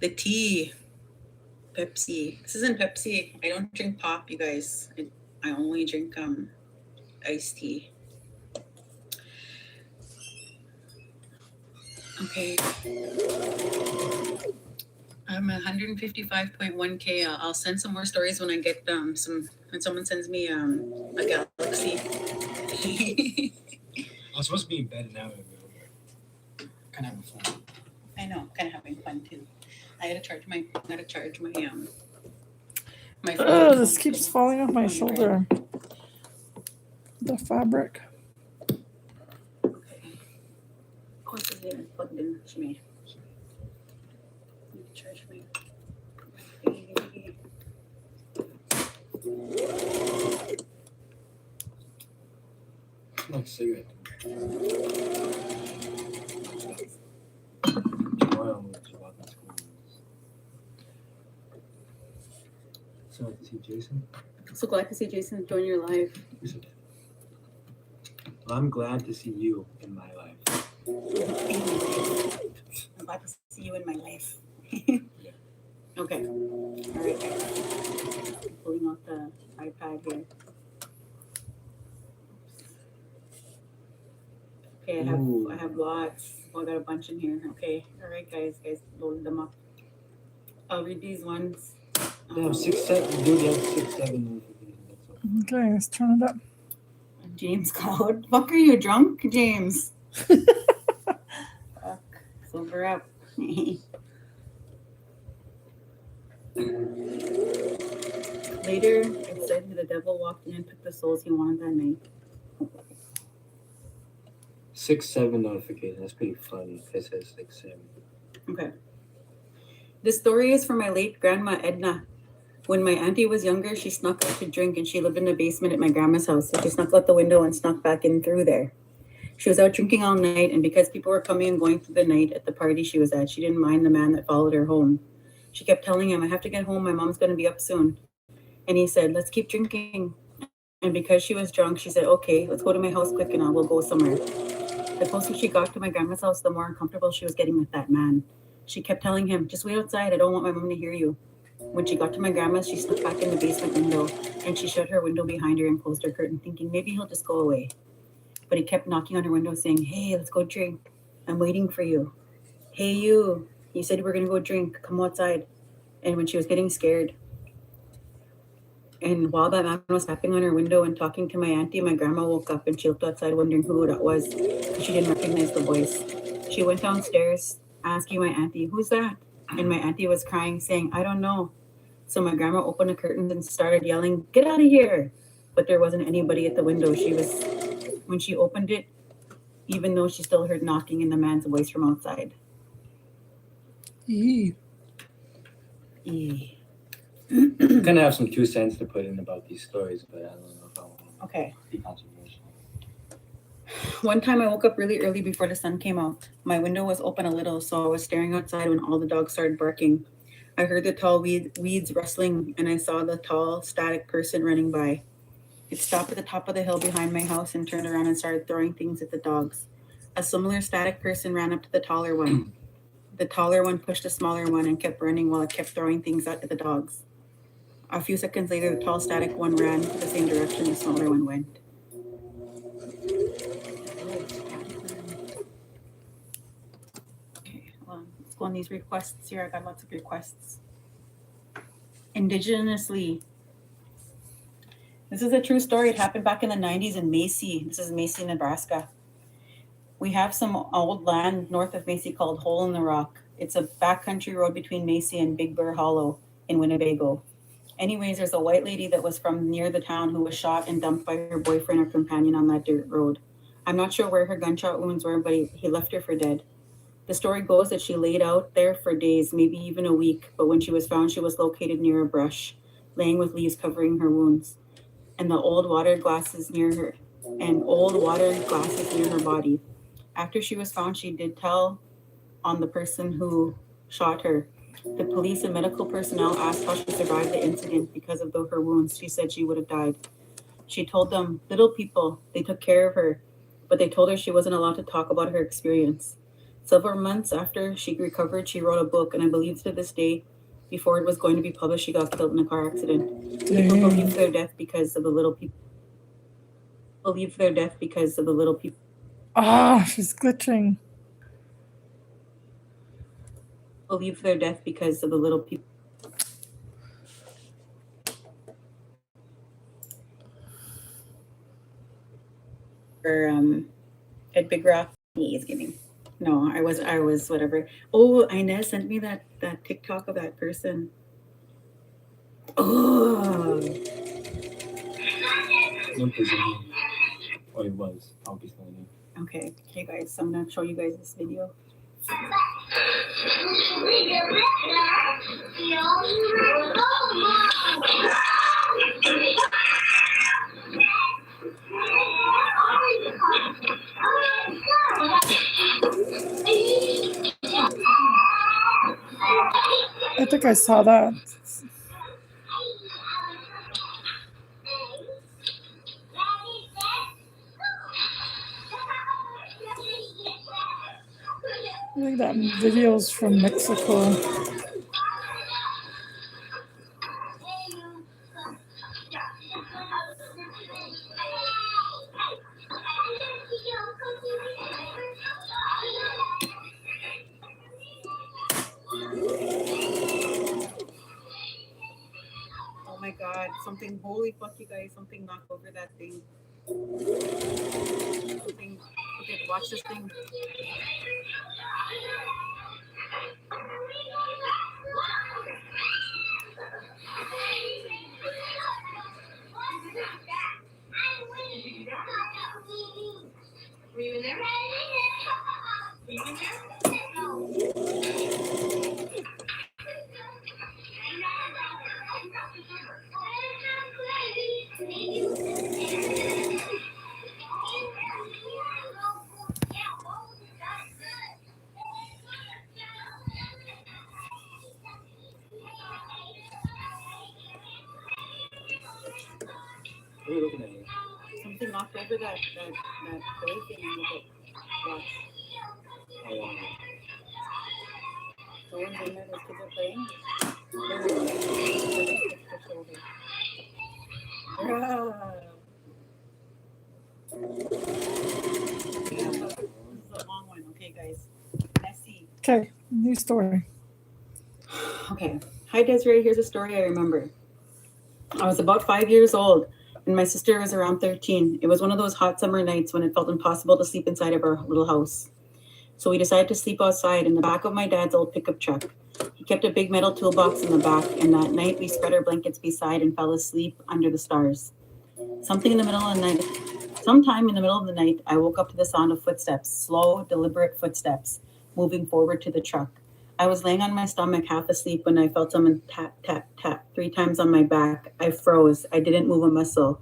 The tea. Pepsi. This isn't Pepsi. I don't drink pop, you guys. I only drink iced tea. Okay. I'm 155.1K. I'll send some more stories when I get when someone sends me a galaxy. I was supposed to be in bed an hour ago. Kind of having fun. I know, kind of having fun too. I gotta charge my my phone. Oh, this keeps falling off my shoulder. The fabric. Okay. What's this? plugged in. Shmi. Charge me. Like cigarette. So to see Jason. So glad to see Jason join your life. Well, I'm glad to see you in my life. I'm glad to see you in my life. Okay. All right, guys. Pulling out the iPad here. Okay, I have lots. Oh, I got a bunch in here. Okay. All right, guys, load them up. I'll read these ones. No, 6, 7. Dude, you have 6, 7 notifications. Okay, let's turn it up. James called. Fuck, are you drunk, James? Fuck. Sober up. Later, it said the devil walked in and took the souls he wanted that night. 6, 7 notifications. That's pretty funny. It says 6, 7. Okay. This story is from my late grandma Edna. When my auntie was younger, she snuck out to drink and she lived in the basement at my grandma's house. So she snuck out the window and snuck back in through there. She was out drinking all night, and because people were coming and going through the night at the party she was at, she didn't mind the man that followed her home. She kept telling him, I have to get home, my mom's going to be up soon. And he said, let's keep drinking. And because she was drunk, she said, okay, let's go to my house quick and we'll go somewhere. The closer she got to my grandma's house, the more uncomfortable she was getting with that man. She kept telling him, just wait outside, I don't want my mom to hear you. When she got to my grandma's, she snuck back in the basement window, and she shut her window behind her and closed her curtain, thinking maybe he'll just go away. But he kept knocking on her window saying, hey, let's go drink. I'm waiting for you. Hey, you said we're going to go drink. Come outside. And when she was getting scared, and while that man was tapping on her window and talking to my auntie, my grandma woke up and she looked outside wondering who that was. She didn't recognize the voice. She went downstairs asking my auntie, who's that? And my auntie was crying, saying, I don't know. So my grandma opened the curtains and started yelling, get out of here. But there wasn't anybody at the window. When she opened it, even though she still heard knocking in the man's voice from outside. Eee. I'm gonna have some 2 cents to put in about these stories, but I don't know if I want Okay. to be controversial. One time I woke up really early before the sun came out. My window was open a little, so I was staring outside when all the dogs started barking. I heard the tall weeds rustling, and I saw the tall, static person running by. It stopped at the top of the hill behind my house and turned around and started throwing things at the dogs. A similar static person ran up to the taller one. The taller one pushed the smaller one and kept running while it kept throwing things at the dogs. A few seconds later, the tall static one ran the same direction the smaller one went. Okay, hold on. Let's go on these requests here. I got lots of requests. Indigenously. This is a true story. It happened back in the 90s in Mesa. This is Mesa, Nebraska. We have some old land north of Mesa called Hole in the Rock. It's a backcountry road between Mesa and Big Bear Hollow in Winnebago. Anyways, there's a white lady that was from near the town who was shot and dumped by her boyfriend or companion on that dirt road. I'm not sure where her gunshot wounds were, but he left her for dead. The story goes that she laid out there for days, maybe even a week, but when she was found, she was located near a brush, laying with leaves covering her wounds, and old water glasses near her body. After she was found, she did tell on the person who shot her. The police and medical personnel asked how she survived the incident because of her wounds. She said she would have died. She told them, little people, they took care of her, but they told her she wasn't allowed to talk about her experience. Several months after she recovered, she wrote a book, and I believe to this day, before it was going to be published, she got killed in a car accident. People believe their death because of the little people. Ah, she's glitching. Believe their death because of the little people. At Big Rock, he is giving. No, I was whatever. Oh, Inez sent me that TikTok of that person. Oh. Or it was. I'll be standing. Okay, guys. So I'm gonna show you guys this video. I think I saw that. I think that video's from Mexico. Oh my God! Something, holy fuck, you guys! Something knocked over that thing. Something. Okay, watch this thing. Were you in there? Were you in there? What are you looking at here? Something knocked over that toy thing. Watch. Someone's in there. Those kids are playing. This is a long one. Okay, guys. Messy. Okay, new story. Okay. Hi, Desiree. Here's a story I remember. I was about 5 years old, and my sister was around 13. It was one of those hot summer nights when it felt impossible to sleep inside of our little house. So we decided to sleep outside in the back of my dad's old pickup truck. He kept a big metal toolbox in the back, and that night we spread our blankets beside and fell asleep under the stars. Sometime in the middle of the night, I woke up to the sound of footsteps, slow, deliberate footsteps, moving forward to the truck. I was laying on my stomach, half asleep, when I felt someone tap, tap, tap 3 times on my back. I froze. I didn't move a muscle.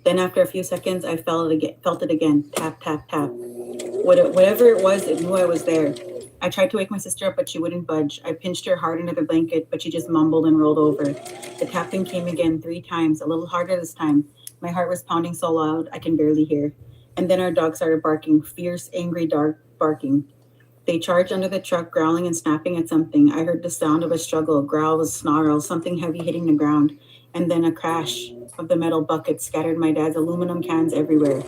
Then after a few seconds, I felt it again, tap, tap, tap. Whatever it was, it knew I was there. I tried to wake my sister up, but she wouldn't budge. I pinched her hard under the blanket, but she just mumbled and rolled over. The tapping came again 3 times, a little harder this time. My heart was pounding so loud, I can barely hear. And then our dog started barking, fierce, angry dog barking. They charged under the truck, growling and snapping at something. I heard the sound of a struggle, growls, snarls, something heavy hitting the ground. And then a crash of the metal bucket scattered my dad's aluminum cans everywhere.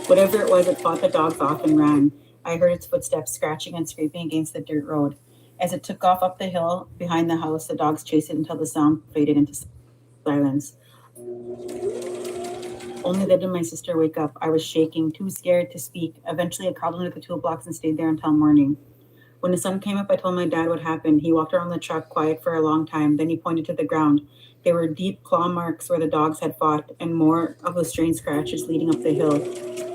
Whatever it was, it fought the dogs off and ran. I heard its footsteps scratching and scraping against the dirt road. As it took off up the hill behind the house, the dogs chased it until the sound faded into silence. Only then did my sister wake up. I was shaking, too scared to speak. Eventually, I crawled under the toolbox and stayed there until morning. When the sun came up, I told my dad what happened. He walked around the truck quiet for a long time. Then he pointed to the ground. There were deep claw marks where the dogs had fought, and more of those strange scratches leading up the hill.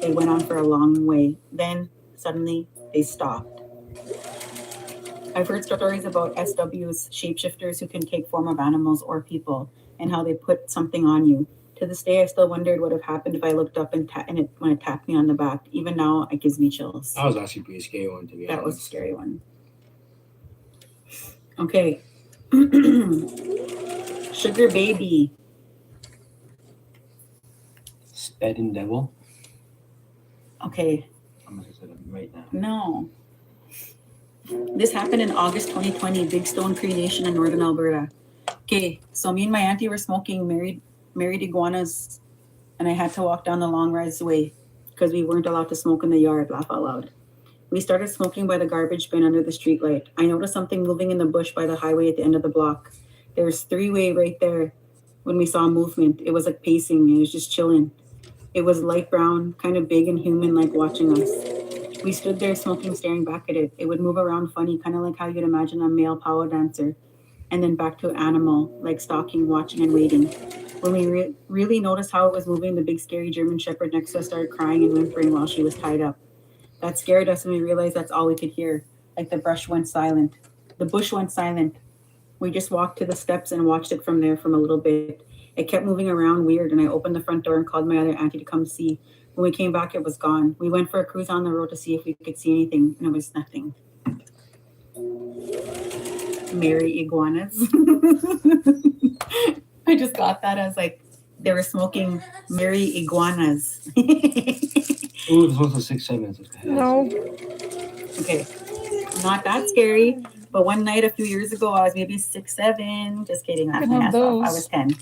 They went on for a long way. Then, suddenly, they stopped. I've heard stories about SWs, shapeshifters who can take form of animals or people, and how they put something on you. To this day, I still wondered what would have happened if I looked up when it tapped me on the back. Even now, it gives me chills. That was actually a pretty scary one, to be honest. That was a scary one. Okay. Sugar baby. Sped and Devil. Okay. I'm gonna say that right now. No. This happened in August 2020, Big Stone Cree Nation in Northern Alberta. Okay, so me and my auntie were smoking married iguanas, and I had to walk down the long rise way because we weren't allowed to smoke in the yard, laugh out loud. We started smoking by the garbage bin under the streetlight. I noticed something moving in the bush by the highway at the end of the block. There was 3-way right there when we saw movement. It was like pacing. It was just chilling. It was light brown, kind of big and human-like watching us. We stood there smoking, staring back at it. It would move around funny, kind of like how you'd imagine a male power dancer. And then back to animal, like stalking, watching, and waiting. When we really noticed how it was moving, the big scary German Shepherd next to us started crying and whimpering while she was tied up. That scared us, and we realized that's all we could hear. Like the brush went silent. The bush went silent. We just walked to the steps and watched it from there from a little bit. It kept moving around weird, and I opened the front door and called my other auntie to come see. When we came back, it was gone. We went for a cruise on the road to see if we could see anything, and it was nothing. Mary iguanas. I just got that. I was like, they were smoking Mary iguanas. Oh, it's also 6 seconds. No. Okay, not that scary. But one night a few years ago, I was maybe 6, 7. Just kidding. That's my Have ass off. I those. was 10.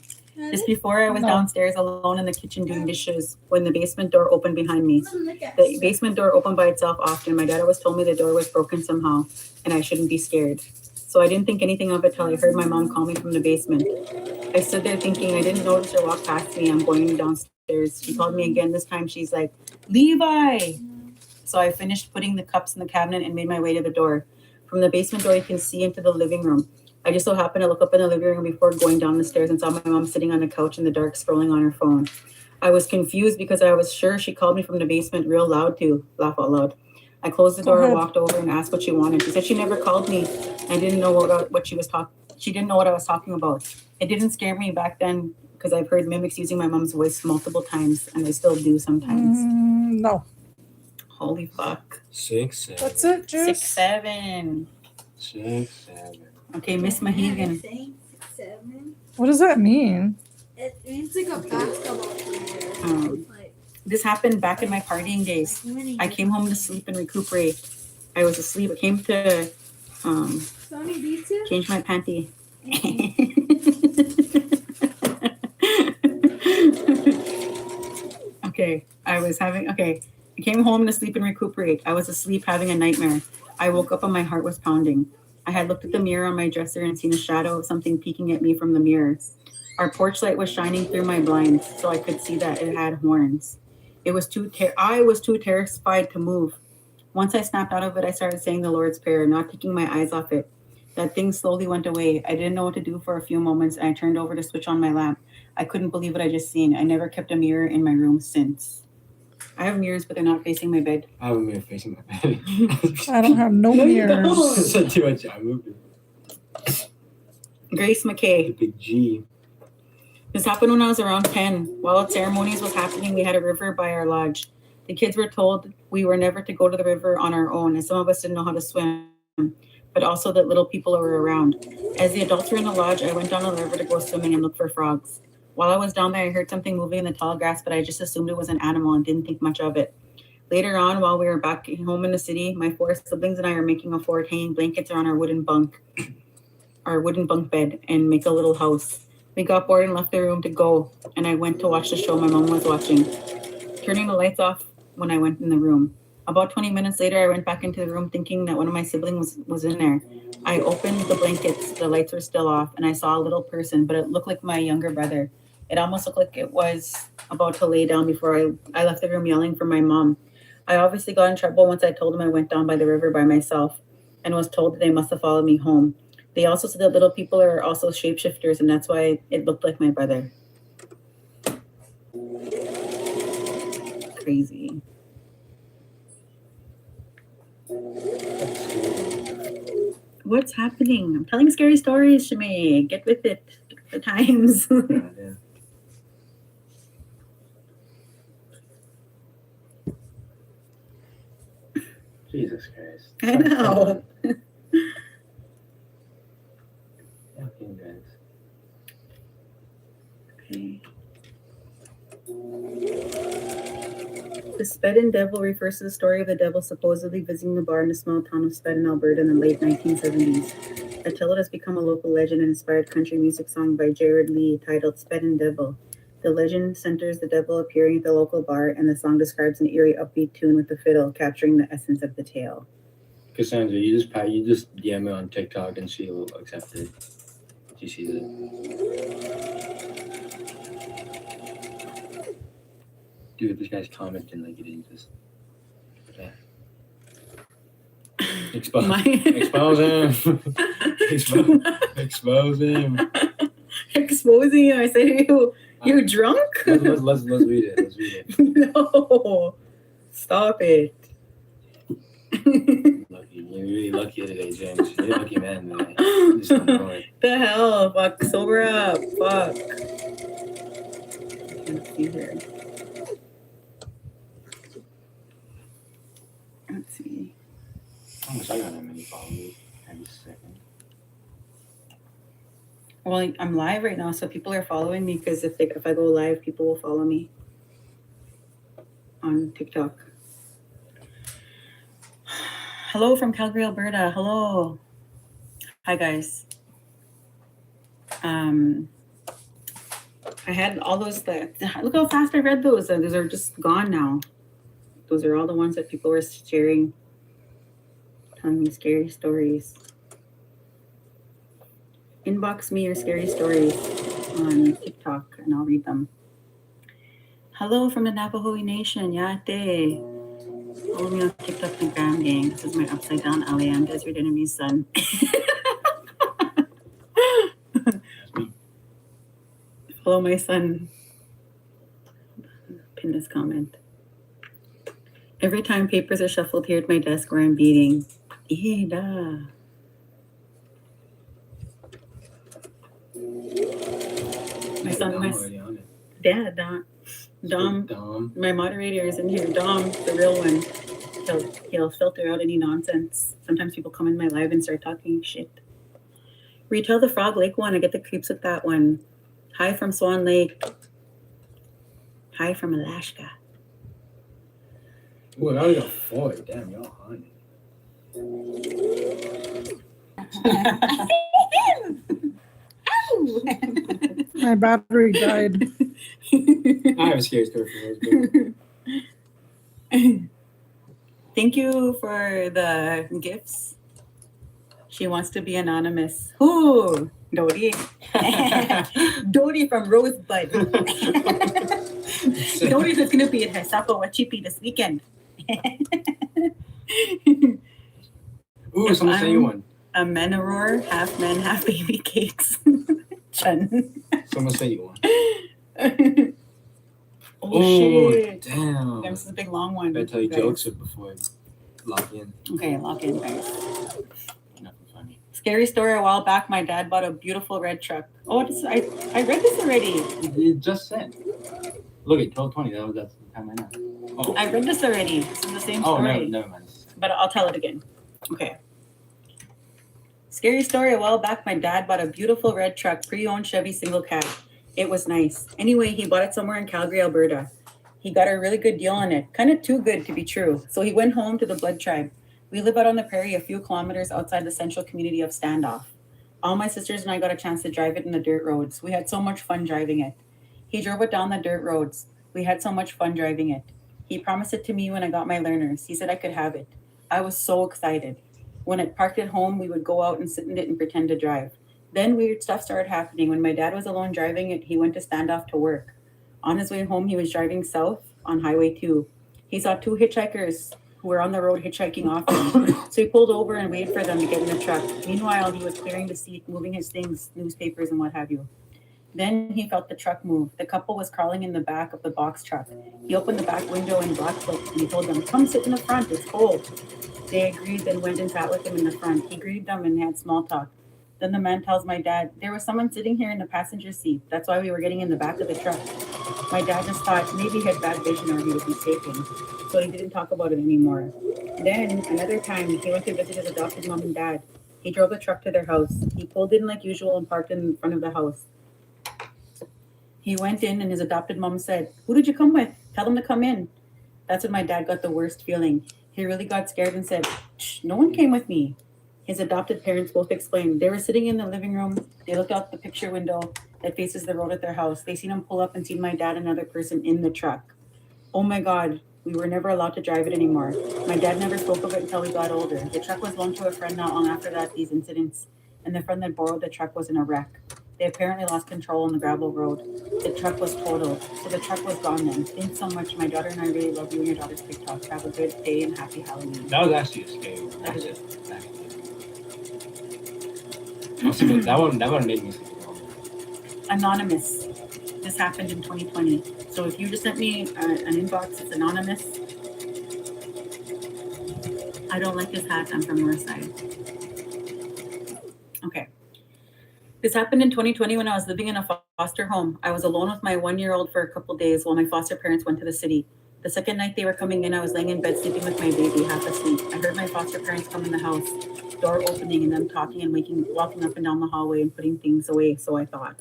Just before I was No. downstairs alone in the kitchen doing dishes when the basement door opened behind me. Look at The basement door opened by itself often. My dad always told me the door was broken somehow and I shouldn't be scared. So I didn't think anything of it till I heard my mom call me from the basement. I stood there thinking, I didn't notice her walk past me. I'm going downstairs. She called me again. This time she's like, Levi. So I finished putting the cups in the cabinet and made my way to the door. From the basement door, you can see into the living room. I just so happened to look up in the living room before going down the stairs and saw my mom sitting on the couch in the dark, scrolling on her phone. I was confused because I was sure she called me from the basement real loud to laugh out loud. I closed the Go door, ahead. walked over, and asked what she wanted. She said she never called me. I didn't know what she was talking. She didn't know what I was talking about. It didn't scare me back then because I've heard mimics using my mom's voice multiple times, and I still do sometimes. No. Holy fuck! 6, 7. That's it, Juice. 6, 7. 6, 7. Okay, Miss Mahegan. 7. What does that mean? It means like a basketball player. Like This happened back in my partying days. winning. I came home to sleep and recuperate. I was asleep. I came to Sony beats you? change my panty. Okay, I came home to sleep and recuperate. I was asleep having a nightmare. I woke up and my heart was pounding. I had looked at the mirror on my dresser and seen a shadow of something peeking at me from the mirror. Our porch light was shining through my blinds, so I could see that it had horns. I was too terrified to move. Once I snapped out of it, I started saying the Lord's Prayer, not taking my eyes off it. That thing slowly went away. I didn't know what to do for a few moments, and I turned over to switch on my lamp. I couldn't believe what I just seen. I never kept a mirror in my room since. I have mirrors, but they're not facing my bed. I have a mirror facing my bed. I don't have no No, you mirrors. don't. Said too much. I moved it. Grace McKay. The big G. This happened when I was around 10. While the ceremonies was happening, we had a river by our lodge. The kids were told we were never to go to the river on our own, and some of us didn't know how to swim, but also that little people were around. As the adults were in the lodge, I went down the river to go swimming and look for frogs. While I was down there, I heard something moving in the tall grass, but I just assumed it was an animal and didn't think much of it. Later on, while we were back home in the city, my 4 siblings and I are making a fort, hanging blankets around our wooden bunk bed, and make a little house. We got bored and left the room to go, and I went to watch the show my mom was watching, turning the lights off when I went in the room. About 20 minutes later, I went back into the room thinking that one of my siblings was in there. I opened the blankets, the lights were still off, and I saw a little person, but it looked like my younger brother. It almost looked like it was about to lay down before I left the room yelling for my mom. I obviously got in trouble once I told them I went down by the river by myself and was told that they must have followed me home. They also said that little people are also shapeshifters, and that's why it looked like my brother. Crazy. What's happening? I'm telling scary stories, Shimei. Get with it. Get with the times. Yeah. Jesus Christ. I know. Fucking guys. Okay. The Spedden Devil refers to the story of the devil supposedly visiting the bar in the small town of Spedden, Alberta in the late 1970s. Until it has become a local legend and inspired country music song by Jared Lee titled Spedden Devil. The legend centers the devil appearing at the local bar, and the song describes an eerie upbeat tune with the fiddle, capturing the essence of the tale. Cassandra, you just DM it on TikTok and she'll accept it. She sees it. Dude, this guy's commenting like it is just. Yeah. Expose him. Expose him. Exposing him. I said, you drunk? Let's read it. Let's read it. No. Stop it. Lucky. You're really lucky today, James. You're a lucky man today. Just don't know it. The hell? Fuck. Sober up. Fuck. Let's see here. Let's see. I wish I got that many followers every second. Well, I'm live right now, so people are following me because if I go live, people will follow me on TikTok. Hello from Calgary, Alberta. Hello. Hi, guys. I had all those. Look how fast I read those. Those are just gone now. Those are all the ones that people were sharing, telling me scary stories. Inbox me your scary stories on TikTok, and I'll read them. Hello from the Navajo Nation. Yate. Follow me on TikTok and Gram Gang. This is my upside down alien, Desert Enemy's son. Follow my son. Pin this comment. Every time papers are shuffled here at my desk where I'm beating. Ida. My son, my dad, Dom, my moderator is in here. Dom, the real one. He'll filter out any nonsense. Sometimes people come in my live and start talking shit. Retell the Frog Lake one. I get the creeps with that one. Hi from Swan Lake. Hi from Alaska. Ooh, I only got 4. Damn, y'all hungry. My battery died. I have a scary story for those. Thank you for the gifts. She wants to be anonymous. Who? Dodie. Dodie from Rosebud. Dodie's is going to be at her Sapo Wachipi this weekend. Ooh, someone sent you one. A Menaror, half men, half baby cakes. Chun. Someone sent you one. Oh, shit. Damn. This is a big long one. I tell you jokes before I lock in. Okay, lock in, guys. Nothing funny. Scary story a while back. My dad bought a beautiful red truck. Oh, I read this already. You just said. Look at 12:20. That's the time I know. Oh. I read this already. This is the same story. Oh, no, never mind. But I'll tell it again. Okay. Scary story a while back. My dad bought a beautiful red truck, pre-owned Chevy single cab. It was nice. Anyway, he bought it somewhere in Calgary, Alberta. He got a really good deal on it. Kind of too good to be true. So he went home to the Blood Tribe. We live out on the prairie a few kilometers outside the central community of Standoff. All my sisters and I got a chance to drive it in the dirt roads. We had so much fun driving it. He drove it down the dirt roads. We had so much fun driving it. He promised it to me when I got my learners. He said I could have it. I was so excited. When it parked at home, we would go out and sit in it and pretend to drive. Then weird stuff started happening. When my dad was alone driving it, he went to Standoff to work. On his way home, he was driving south on Highway 2. He saw 2 hitchhikers who were on the road hitchhiking often. So he pulled over and waited for them to get in the truck. Meanwhile, he was clearing the seat, moving his things, newspapers and what have you. Then he felt the truck move. The couple was crawling in the back of the box truck. He opened the back window and black cloaked and he told them, "Come sit in the front, it's cold." They agreed, then went and sat with him in the front. He greeted them and had small talk. Then the man tells my dad, "There was someone sitting here in the passenger seat. That's why we were getting in the back of the truck." My dad just thought maybe he had bad vision or he was mistaken. So he didn't talk about it anymore. Then another time he went to visit his adopted mom and dad. He drove the truck to their house. He pulled in like usual and parked in front of the house. He went in and his adopted mom said, "Who did you come with? Tell them to come in." That's when my dad got the worst feeling. He really got scared and said, "Shh, no one came with me." His adopted parents both explained. They were sitting in the living room. They looked out the picture window that faces the road at their house. They seen him pull up and seen my dad and another person in the truck. Oh my God, we were never allowed to drive it anymore. My dad never spoke of it until we got older. The truck was loaned to a friend not long after that, these incidents, and the friend that borrowed the truck was in a wreck. They apparently lost control on the gravel road. The truck was totaled, so the truck was gone then. Thanks so much. My daughter and I really love you and your daughter's TikTok. Have a good day and happy Halloween. That was actually a scary one. That is it. That one made me sick. Anonymous. This happened in 2020. So if you just sent me an inbox, it's anonymous. I don't like his hat. I'm from North Side. Okay. This happened in 2020 when I was living in a foster home. I was alone with my 1-year-old for a couple days while my foster parents went to the city. The second night they were coming in, I was laying in bed sleeping with my baby, half asleep. I heard my foster parents come in the house, door opening and them talking and walking up and down the hallway and putting things away, so I thought.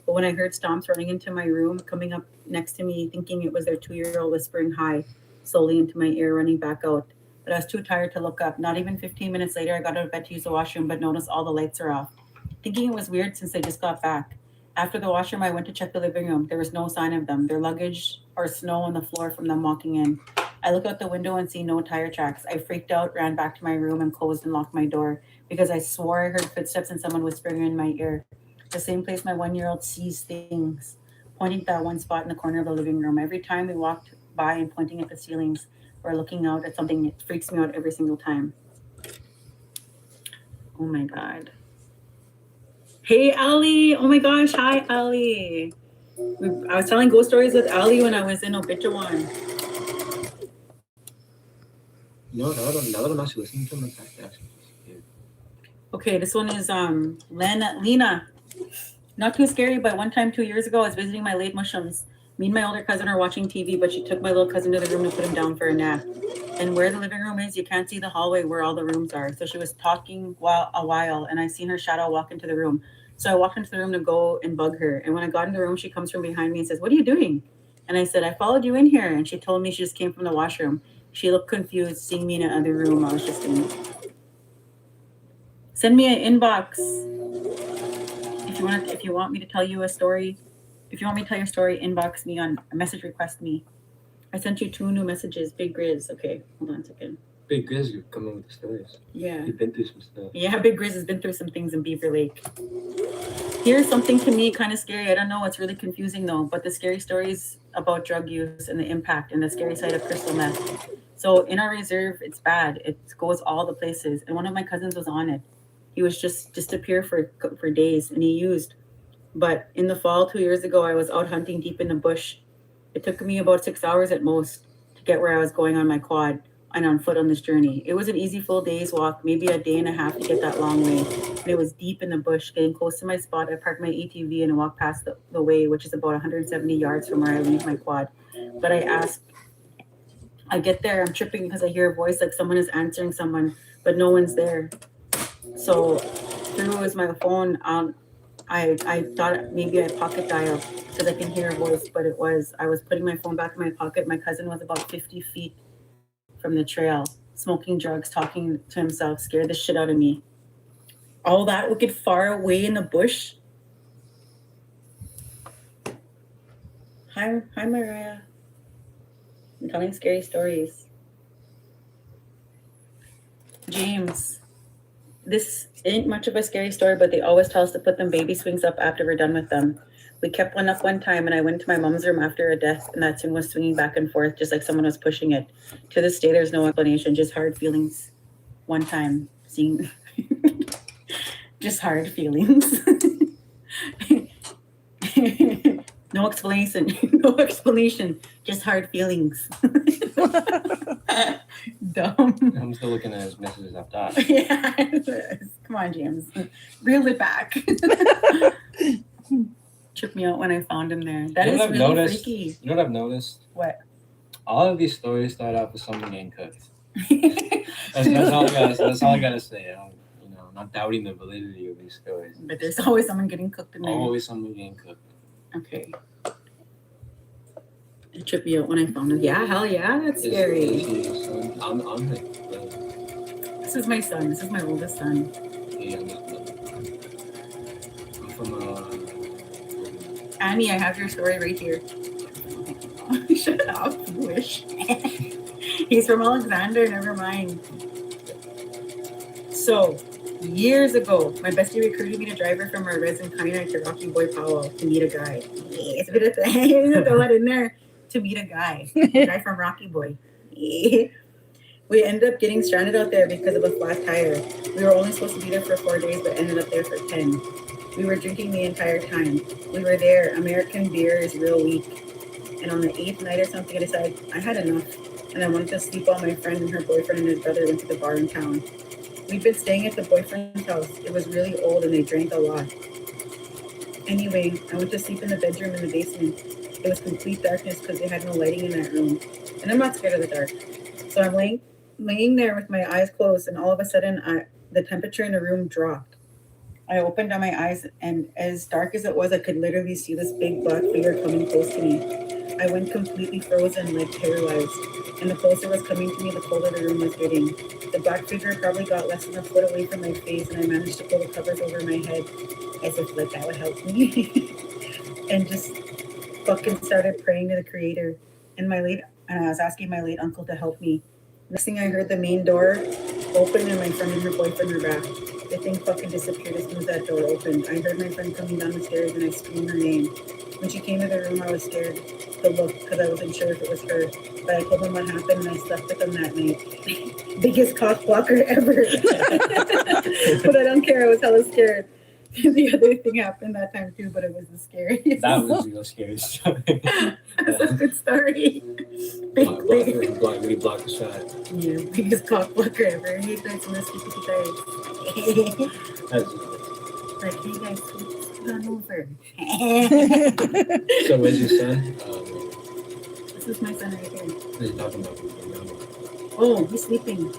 But when I heard stomps running into my room, coming up next to me, thinking it was their 2-year-old whispering hi, slowly into my ear, running back out. But I was too tired to look up. Not even 15 minutes later, I got out of bed to use the washroom, but noticed all the lights are off. Thinking it was weird since I just got back. After the washroom, I went to check the living room. There was no sign of them. Their luggage or snow on the floor from them walking in. I look out the window and see no tire tracks. I freaked out, ran back to my room and closed and locked my door because I swore I heard footsteps and someone whispering in my ear. The same place my 1-year-old sees things, pointing to that one spot in the corner of the living room. Every time we walked by and pointing at the ceilings or looking out at something, it freaks me out every single time. Oh my God. Hey, Ali. Oh my gosh. Hi, Ali. I was telling ghost stories with Ali when I was in Obichawan. No, now that I'm actually listening to him, it's actually scary. Okay, this one is Lena. Not too scary, but one time 2 years ago, I was visiting my late Muslims. Me and my older cousin are watching TV, but she took my little cousin to the room to put him down for a nap. And where the living room is, you can't see the hallway where all the rooms are. So she was talking a while, and I seen her shadow walk into the room. So I walked into the room to go and bug her. And when I got in the room, she comes from behind me and says, "What are you doing?" And I said, "I followed you in here." And she told me she just came from the washroom. She looked confused, seeing me in another room. I was just in. Send me an inbox if you want me to tell you a story. If you want me to tell your story, inbox me on a message, request me. I sent you 2 new messages. Big Grizz. Okay, hold on a second. Big Grizz, you're coming with the stories. Yeah. You've been through some stuff. Yeah, Big Grizz has been through some things in Beaver Lake. Here's something to me kind of scary. I don't know. It's really confusing though. But the scary stories about drug use and the impact and the scary side of crystal meth. So in our reserve, it's bad. It goes all the places. And one of my cousins was on it. He was just disappear for days and he used. But in the fall 2 years ago, I was out hunting deep in the bush. It took me about 6 hours at most to get where I was going on my quad and on foot on this journey. It was an easy full day's walk, maybe a day and a half to get that long way. And it was deep in the bush. Getting close to my spot, I parked my ATV and walked past the way, which is about 170 yards from where I leave my quad. But I get there, I'm tripping because I hear a voice like someone is answering someone, but no one's there. So through is my phone. I thought maybe I pocket dialed because I can hear a voice, but I was putting my phone back in my pocket. My cousin was about 50 feet from the trail, smoking drugs, talking to himself, scared the shit out of me. All that wicked far away in the bush. Hi, Mariah. I'm telling scary stories. James. This ain't much of a scary story, but they always tell us to put them baby swings up after we're done with them. We kept one up one time, and I went to my mom's room after a death, and that swing was swinging back and forth, just like someone was pushing it. To this day, there's no explanation, just hard feelings. One time, seeing, just hard feelings. No explanation, just hard feelings. Dumb. I'm still looking at his messages I've got. Yeah, come on, James. Reel it back. Tripped me out when I found him there. That is really freaky. You know what I've noticed? What? All of these stories start out with someone getting cooked. That's all I gotta say. I'm not doubting the validity of these stories. But there's always someone getting cooked in there. Always someone getting cooked. Okay. It tripped me out when I found him. Yeah, hell yeah, that's scary. I'm This is my son. This is my oldest son. Yeah, I'm from Annie, I have your story right here. Shut up, wish. He's from Alexander, never mind. So, years ago, my bestie recruited me to drive her from our resident county to Rocky Boy Powell to meet a guy. It's a bit of the throw it in there. To meet a guy. Guy from Rocky Boy. We ended up getting stranded out there because of a flat tire. We were only supposed to be there for 4 days, but ended up there for 10. We were drinking the entire time. We were there. American beer is real weak. And on the 8th night or something, I decided I had enough. and I wanted to sleep while my friend and her boyfriend and his brother went to the bar in town. We'd been staying at the boyfriend's house. It was really old and they drank a lot. Anyway, I went to sleep in the bedroom in the basement. It was complete darkness because they had no lighting in that room. And I'm not scared of the dark. So I'm laying there with my eyes closed, and all of a sudden the temperature in the room dropped. I opened up my eyes, and as dark as it was, I could literally see this big black figure coming close to me. I went completely frozen, like paralyzed. And the closer it was coming to me, the colder the room was getting. The black figure probably got less than a foot away from my face, and I managed to pull the covers over my head as if like that would help me. And just fucking started praying to the creator. And I was asking my late uncle to help me. Next thing I heard the main door open and my friend and her boyfriend were back. The thing fucking disappeared as soon as that door opened. I heard my friend coming down the stairs and I screamed her name. When she came to the room, I was scared to look because I wasn't sure if it was her. But I told them what happened and I slept with them that night. Biggest cock blocker ever. But I don't care. I was hella scared. The other thing happened that time too, but it was the scariest. That was the scary story. That's a good story. We blocked the shot. Yeah, biggest cock blocker ever. Hey guys, I'm gonna speak with you guys. That's Like, hey guys, scoot on over. So where's your son? This is my son right here. He's talking about his Oh, he's sleeping.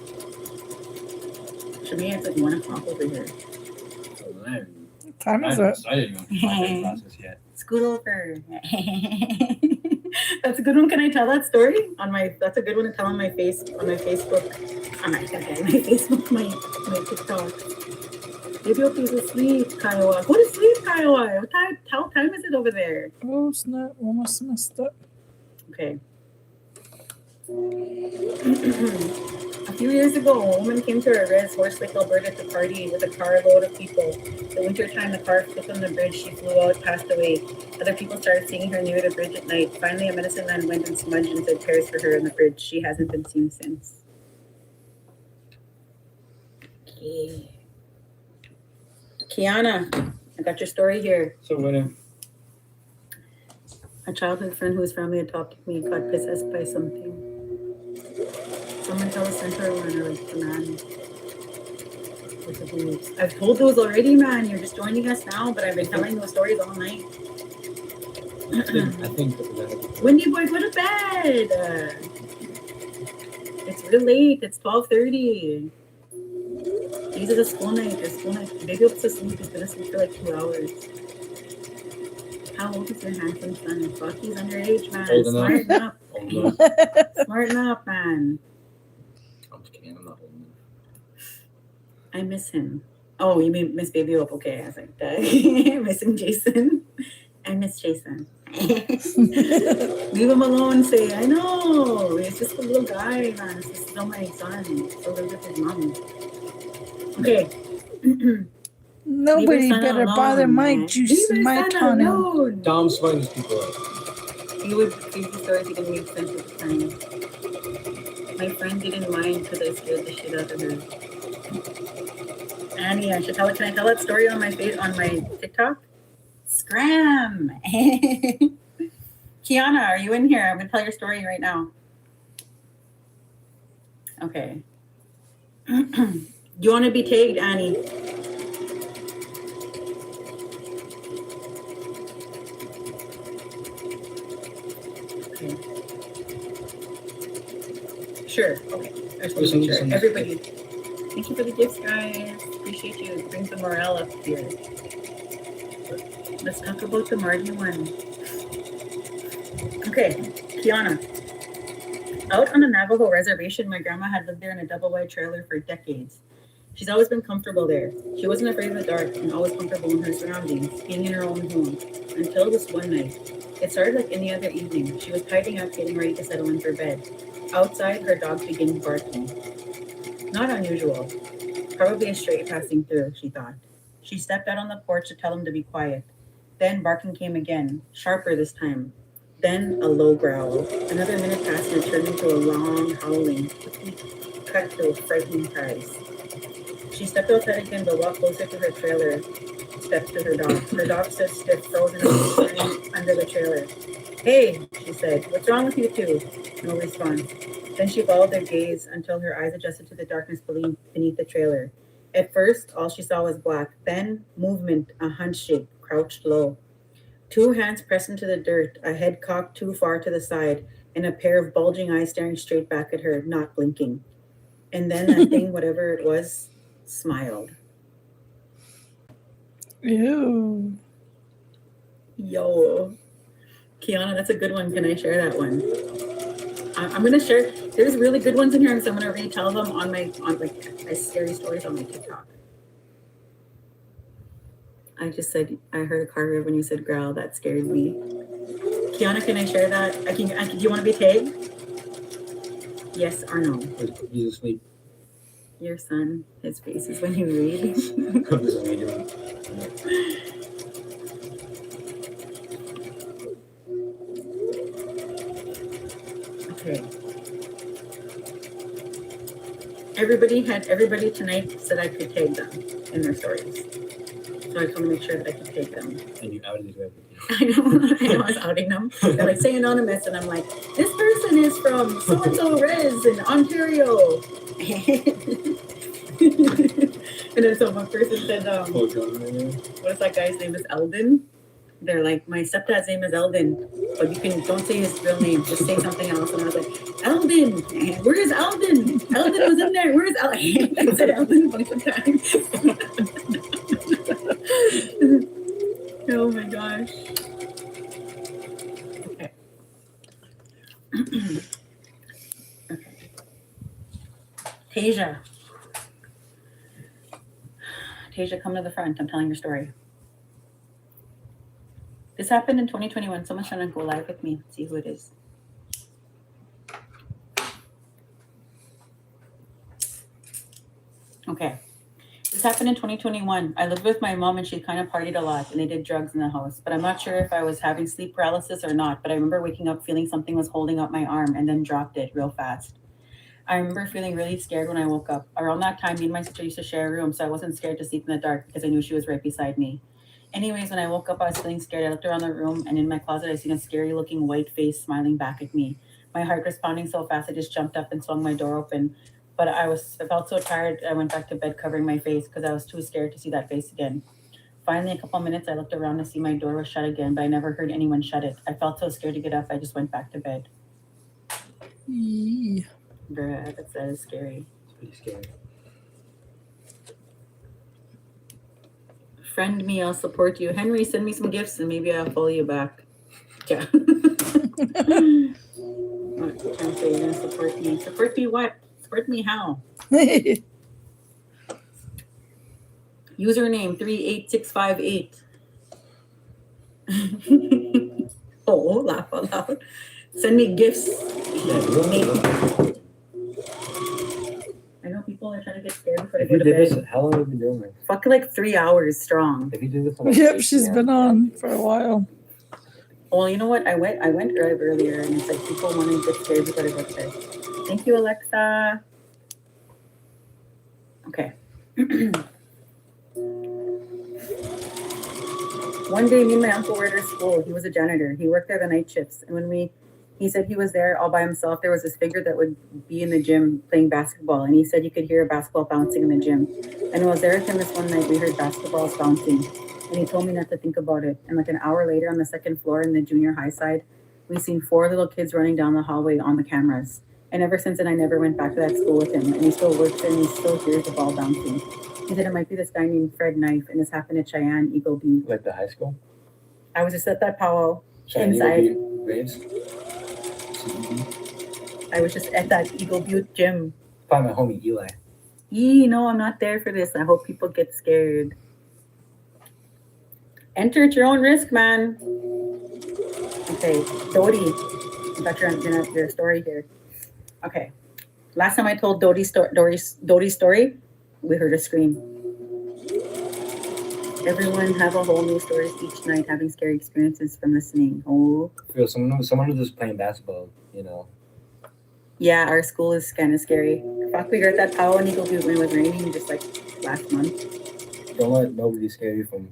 For me, it's like 1 o'clock over here. What time is it? I didn't even start the process yet. Scoot over. That's a good one. Can I tell that story that's a good one to tell on my Facebook, my Facebook, my TikTok. Maybe if he's asleep, Kiowa. Go to sleep, Kiowa. What time is it over there? Oh, snap. Almost missed it. Okay. A few years ago, a woman came to our res, Horse Lake, Alberta, to party with a carload of people. The winter time, the car flipped on the bridge. She flew out, passed away. Other people started seeing her near the bridge at night. Finally, a medicine man went and smudged and said prayers for her on the bridge. She hasn't been seen since. Okay. Kiana, I got your story here. So when A childhood friend whose family adopted me got possessed by something. Someone tell us center one or like the man with the boobs. I've told those already, man. You're just joining us now, but I've been telling those stories all night. I think that Windy boy, go to bed. It's real late. It's 12:30. These are the school night. Maybe it's asleep. He's gonna sleep for like 2 hours. How old is your handsome son? Fuck, he's underage, man. Old enough. Smarten up. old enough. Smarten up, man. I'm just kidding. I'm not old enough. I miss him. Oh, you mean Miss Baby Hope? Okay, I was like, missing Jason. I miss Jason. Leave him alone. Say, I know. It's just a little guy, man. It's just still my son. Still lives with his mom. Okay. Nobody better bother my juice in my tunnel. Dom's fighting these people up. He would crazy stories he didn't make sense at the time. My friend didn't mind because I scared the shit out of her. Annie, can I tell that story on my TikTok? Scram! Kiana, are you in here? I'm gonna tell your story right now. Okay. You want to be tagged, Annie? Okay. Sure. Okay. I just want to make sure. Everybody. Thank you for the gifts, guys. Appreciate you. It brings the morale up here. Let's talk about the Marty one. Okay, Kiana. Out on the Navajo reservation, my grandma had lived there in a double-wide trailer for decades. She's always been comfortable there. She wasn't afraid of the dark and always comfortable in her surroundings, being in her own home. Until this one night. It started like any other evening. She was tidying up, getting ready to settle in for bed. Outside, her dog began barking. Not unusual. Probably a stray passing through, she thought. She stepped out on the porch to tell him to be quiet. Then barking came again, sharper this time. Then a low growl. Another minute passed and it turned into a long howling, quickly cut to frightening cries. She stepped outside again but walked closer to her trailer, stepped to her dog. Her dog stood stiff, frozen under the trailer. Hey, she said, what's wrong with you two? No response. Then she followed their gaze until her eyes adjusted to the darkness beneath the trailer. At first, all she saw was black. Then, movement, a hunch shape, crouched low. 2 hands pressed into the dirt, a head cocked too far to the side, and a pair of bulging eyes staring straight back at her, not blinking. And then that thing, whatever it was, smiled. Ew. Yo. Kiana, that's a good one. Can I share that one? I'm gonna share. There's really good ones in here, so I'm gonna retell them on scary stories on my TikTok. I just said I heard a car rev when you said growl. That scared me. Kiana, can I share that? Do you want to be tagged? Yes or no? He's asleep. Your son, his face is when you read. Okay. Everybody tonight said I could tag them in their stories. So I just want to make sure that I could tag them. And you outed everything. I know, I was outing them. They're like, say anonymous, and I'm like, this person is from so-and-so res in Ontario. And then so one person said, what is that guy's name? Is Eldon? They're like, my stepdad's name is Eldon, but don't say his real name, just say something else. And I was like, Eldon, where's Eldon? Eldon was in there, where's Eldon? I said Eldon a bunch of times. Oh my gosh. Okay. Okay. Tasia, come to the front. I'm telling your story. This happened in 2021. Someone's trying to go live with me. See who it is. Okay. This happened in 2021. I lived with my mom and she kind of partied a lot and they did drugs in the house. But I'm not sure if I was having sleep paralysis or not. But I remember waking up feeling something was holding up my arm and then dropped it real fast. I remember feeling really scared when I woke up. Around that time, me and my sister used to share a room, so I wasn't scared to sleep in the dark because I knew she was right beside me. Anyways, when I woke up, I was feeling scared. I looked around the room, and in my closet, I seen a scary-looking white face smiling back at me. My heart was pounding so fast, I just jumped up and swung my door open. But I felt so tired, I went back to bed covering my face because I was too scared to see that face again. Finally, a couple minutes, I looked around to see my door was shut again, but I never heard anyone shut it. I felt so scared to get up, I just went back to bed. Yee. Bruh, that is scary. It's pretty scary. Friend me, I'll support you. Henry, send me some gifts and maybe I'll follow you back. Yeah. What can I say? You're gonna support me. Support me what? Support me how? Username 38658. Oh, laugh out loud. Send me gifts. I know people are trying to get scared before they If go you to did bed. this, how long have you been doing this? Fuck like 3 hours strong. If you did this, Yep, she's been on for a while. Well, you know what? I went drive earlier, and it's like people want to get scared before they go to bed. Thank you, Alexa. Okay. One day, me and my uncle were at our school. He was a janitor. He worked there the night shifts, and when he said he was there all by himself, there was this figure that would be in the gym playing basketball, and he said you could hear a basketball bouncing in the gym. And I was there with him this one night. We heard basketballs bouncing. And he told me not to think about it. And like an hour later on the second floor in the junior high side, we seen 4 little kids running down the hallway on the cameras. And ever since then, I never went back to that school with him. And he still works there and he still hears the ball bouncing. He said it might be this guy named Fred Knife. And this happened at Cheyenne Eagle Butte. Like the high school? I was just at that powwow Cheyenne inside. Eagle Butte, I was just at that Eagle Butte gym. Probably my homie Eli. No, I'm not there for this. I hope people get scared. Enter at your own risk, man. Okay, Dodie. I got your story here. Okay. Last time I told Dodie's story, we heard a scream. Everyone have a whole new stories each night, having scary experiences from listening. Oh. Feel someone was just playing basketball, you know. Yeah, our school is kind of scary. Fuck, we were at that powwow in Eagle Butte when it was raining just like last month. Don't let nobody scare you from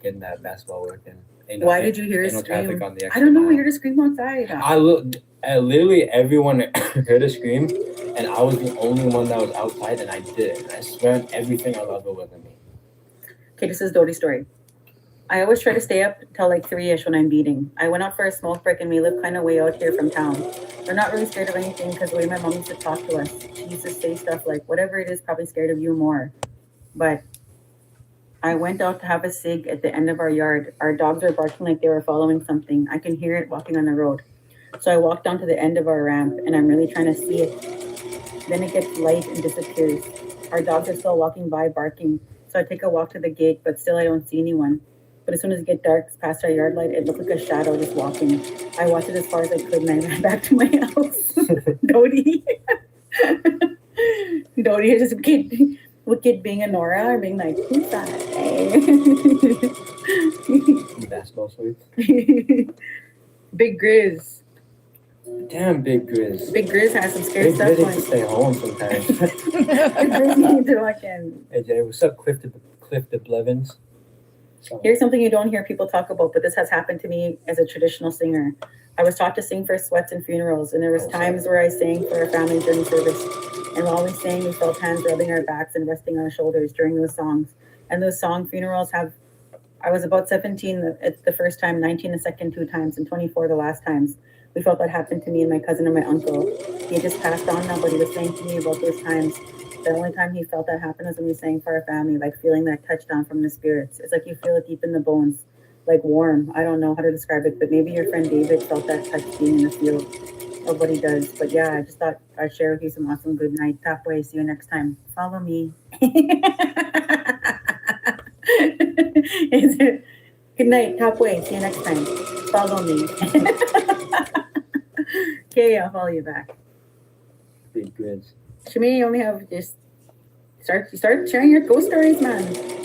getting that basketball work in. Why did you hear a ain't no traffic scream? on the I exit don't know. mile. I heard a scream outside. Literally everyone heard a scream, and I was the only one that was outside, and I did it. I swear on everything I love, it wasn't me. Okay, this is Dodie's story. I always try to stay up till like 3-ish when I'm beating. I went out for a smoke break and we live kind of way out here from town. We're not really scared of anything because the way my mom used to talk to us, she used to say stuff like, whatever it is, probably scared of you more. But I went out to have a cig at the end of our yard. Our dogs were barking like they were following something. I can hear it walking on the road. So I walked down to the end of our ramp and I'm really trying to see it. Then it gets light and disappears. Our dogs are still walking by barking. So I take a walk to the gate, but still I don't see anyone. But as soon as it gets dark, past our yard light, it looked like a shadow just walking. I watched it as far as I could and I ran back to my house. Dodie. Dodie is just wicked being a Nora or being like, who's that? Basketball sweets. Big Grizz. Damn, Big Grizz. Big Grizz has some scary Big stuff Grizz going. needs to stay home sometimes. Big Grizz needs to fucking. Hey Jay, what's up, Cliff the Blevins? Here's something you don't hear people talk about, but this has happened to me as a traditional singer. I was taught to sing for sweats and funerals, and there was times where I sang for a family during service. And while we sang, we felt hands rubbing our backs and resting on our shoulders during those songs. And those funerals I was about 17 the first time, 19 the second 2 times, and 24 the last times. We felt that happened to me and my cousin and my uncle. He just passed on now, but he was saying to me about those times. The only time he felt that happen was when we sang for our family, like feeling that touchdown from the spirits. It's like you feel it deep in the bones, like warm. I don't know how to describe it, but maybe your friend David felt that touch being in the field of what he does. But yeah, I just thought I'd share with you some awesome good night. Top way. See you next time. Follow me. Is it? Good night. Top way. See you next time. Follow me. Okay, I'll follow you back. Big Grizz. Shimmy, you only have just start sharing your ghost stories, man.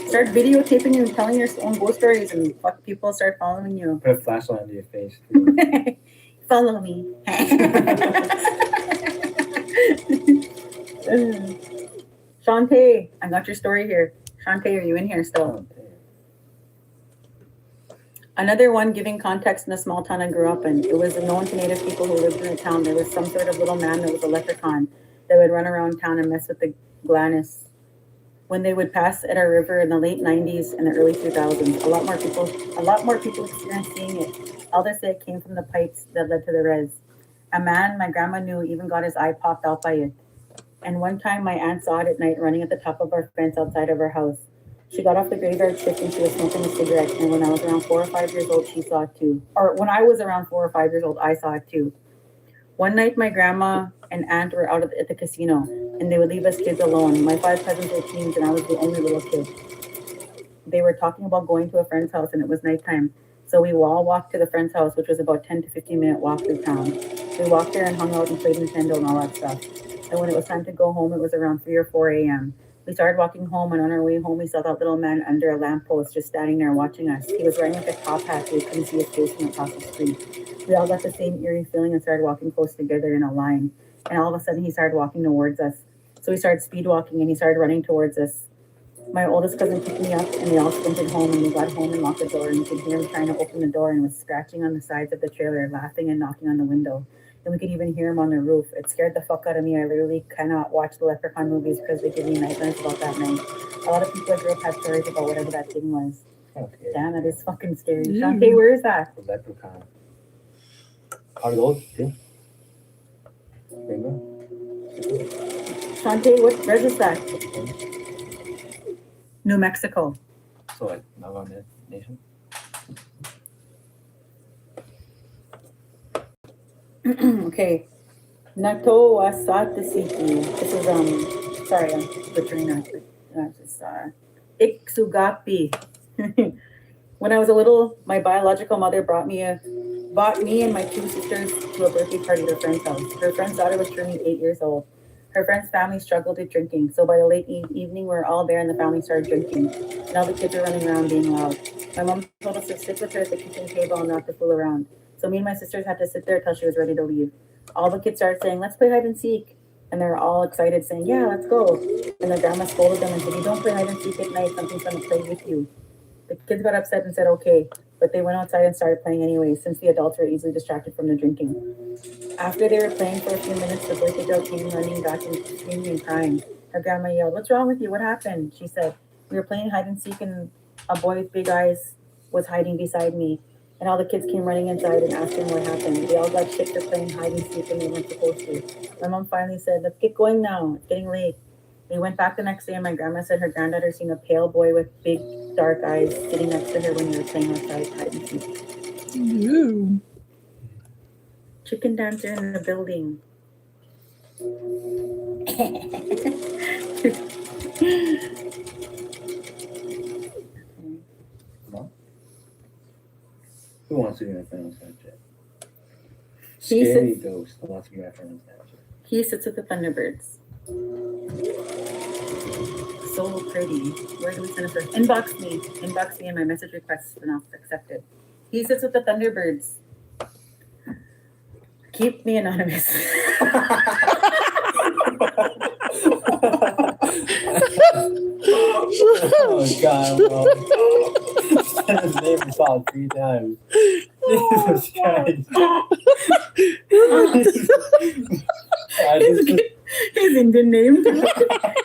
Start videotaping you and telling your own ghost stories, and fuck, people start following you. Put a flashlight under your face. Follow me. Shantae, I got your story here. Shantae, are you in here still? Another one giving context in the small town I grew up in. It was known to native people who lived in the town. There was some sort of little man that was a leprechaun that would run around town and mess with the Glannis. When they would pass at our river in the late 90s and the early 2000s, a lot more people experienced seeing it. Elders say it came from the pipes that led to the res. A man my grandma knew even got his eye popped out by it. And one time my aunt saw it at night running at the top of our fence outside of our house. She got off the graveyard shift and she was smoking a cigarette. And when I was around 4 or 5 years old, she saw it too. Or when I was around 4 or 5 years old, I saw it too. One night, my grandma and aunt were out at the casino, and they would leave us kids alone. My 5 cousins were teens, and I was the only little kid. They were talking about going to a friend's house, and it was nighttime. So we all walked to the friend's house, which was about 10 to 15-minute walk through town. We walked there and hung out and played Nintendo and all that stuff. And when it was time to go home, it was around 3 or 4 a.m. We started walking home, and on our way home, we saw that little man under a lamppost just standing there watching us. He was wearing like a top hat, so we couldn't see his face from across the street. We all got the same eerie feeling and started walking close together in a line. And all of a sudden, he started walking towards us. So we started speed walking, and he started running towards us. My oldest cousin picked me up, and we all sprinted home, and we got home and locked the door, and you could hear him trying to open the door and was scratching on the sides of the trailer, laughing and knocking on the window. And we could even hear him on the roof. It scared the fuck out of me. I literally cannot watch the Leprechaun movies because they give me nightmares about that night. A lot of people I grew up had stories about whatever that thing was. Okay. Damn, that is fucking scary. Shantae, where is that? The Leprechaun. How old? See? Bingo. Shantae, where is that? New Mexico. So like Navajo Nation. Okay. Nato Wasatasiki. This is sorry, I'm butchering that. Just Iksugapi. When I was a little, my biological mother brought me and my 2 sisters to a birthday party at her friend's house. Her friend's daughter was turning 8 years old. Her friend's family struggled with drinking, so by the late evening, we were all there and the family started drinking. And all the kids were running around being loud. My mom told us to sit with her at the kitchen table and not to fool around. So me and my sisters had to sit there till she was ready to leave. All the kids started saying, let's play hide and seek. And they were all excited saying, yeah, let's go. And the grandma scolded them and said, you don't play hide and seek at night, something's gonna play with you. The kids got upset and said okay, but they went outside and started playing anyway, since the adults were easily distracted from the drinking. After they were playing for a few minutes, the birthday girl came running back and screaming and crying. Her grandma yelled, "What's wrong with you? What happened?" She said, "We were playing hide and seek and a boy with big eyes was hiding beside me. And all the kids came running inside and asked him what happened. They all got sick for playing hide and seek and they weren't supposed to. My mom finally said, let's get going now. It's getting late." They went back the next day and my grandma said her granddaughter seen a pale boy with big dark eyes sitting next to her when they were playing outside hide and seek. Ew. Chicken dancer in the building. Who wants to be my friend on Snapchat? He Scary sits- ghost who wants to be my friend on Snapchat. He sits with the Thunderbirds. So pretty. Where do we send it first? Inbox me and my message requests are not accepted. He sits with the Thunderbirds. Keep me anonymous. Oh God! Well, said his name is called 3 times. Jesus Christ! His Indian name.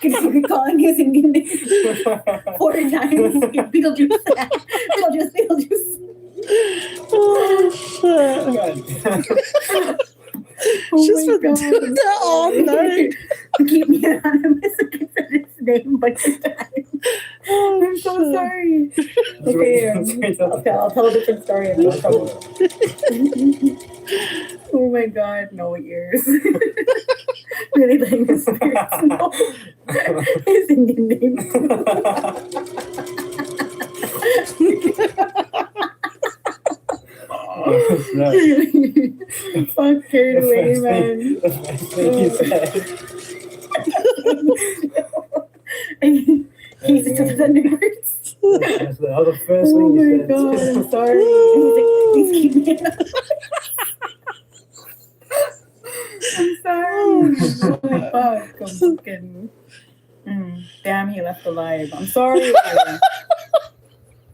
Keep calling his Indian name 4 times. Beetlejuice. Beetlejuice. Oh, shit. She's been doing that all night. Keep me anonymous. I said his name a bunch of times. I'm so sorry. Okay, I'll tell a different story. And I'll tell Oh my God, no ears. Really letting the spirits know his Indian name. Fuck, carried away, man. He's into the Thunderbirds. That's the other first Oh thing my he said. God, I'm sorry. He's like, please keep me I'm sorry. Oh my fuck. I'm fucking. Damn, he left alive. I'm sorry.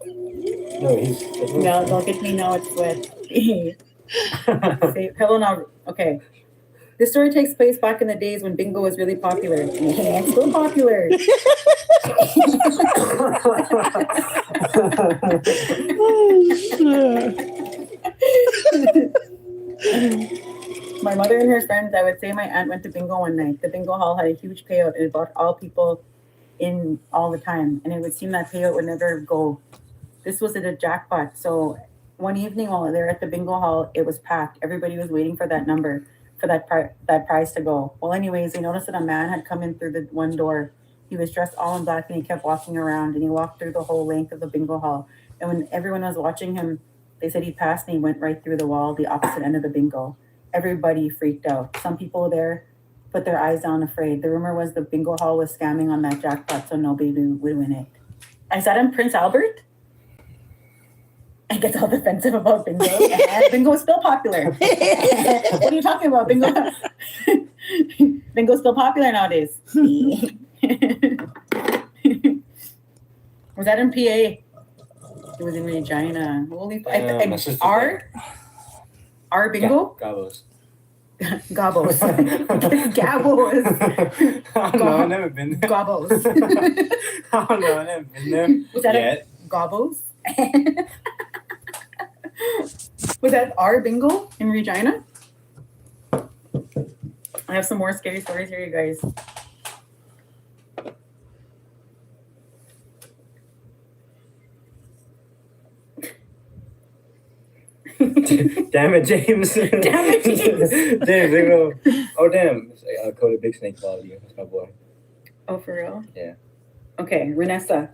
No, he's. No, don't get me now. It's wet. Hello now. Okay. This story takes place back in the days when bingo was really popular. It's still popular. My mother and her friends, I would say my aunt went to bingo one night. The bingo hall had a huge payout and it brought all people in all the time. And it would seem that payout would never go. This was at a jackpot. So one evening while they were at the bingo hall, it was packed. Everybody was waiting for that number, for that prize to go. Well, anyways, they noticed that a man had come in through the one door. He was dressed all in black and he kept walking around and he walked through the whole length of the bingo hall. And when everyone was watching him, they said he passed and he went right through the wall, the opposite end of the bingo. Everybody freaked out. Some people there put their eyes down afraid. The rumor was the bingo hall was scamming on that jackpot so nobody would win it. I sat in Prince Albert. I get all defensive about bingo. And bingo is still popular. What are you talking about? Bingo is still popular nowadays. Was that in PA? It was in Regina. Holy R bingo? Gabos. Gabos. Gabos. No, I've never been there. Gabos. Oh no, I've never been there. Was that yet. Gabos? Was that R bingo in Regina? I have some more scary stories here, you guys. Damn it, James. Damn it, James. James, they go. Oh, damn. Cody Big Snake followed you. That's my boy. Oh, for real? Yeah. Okay, Renessa.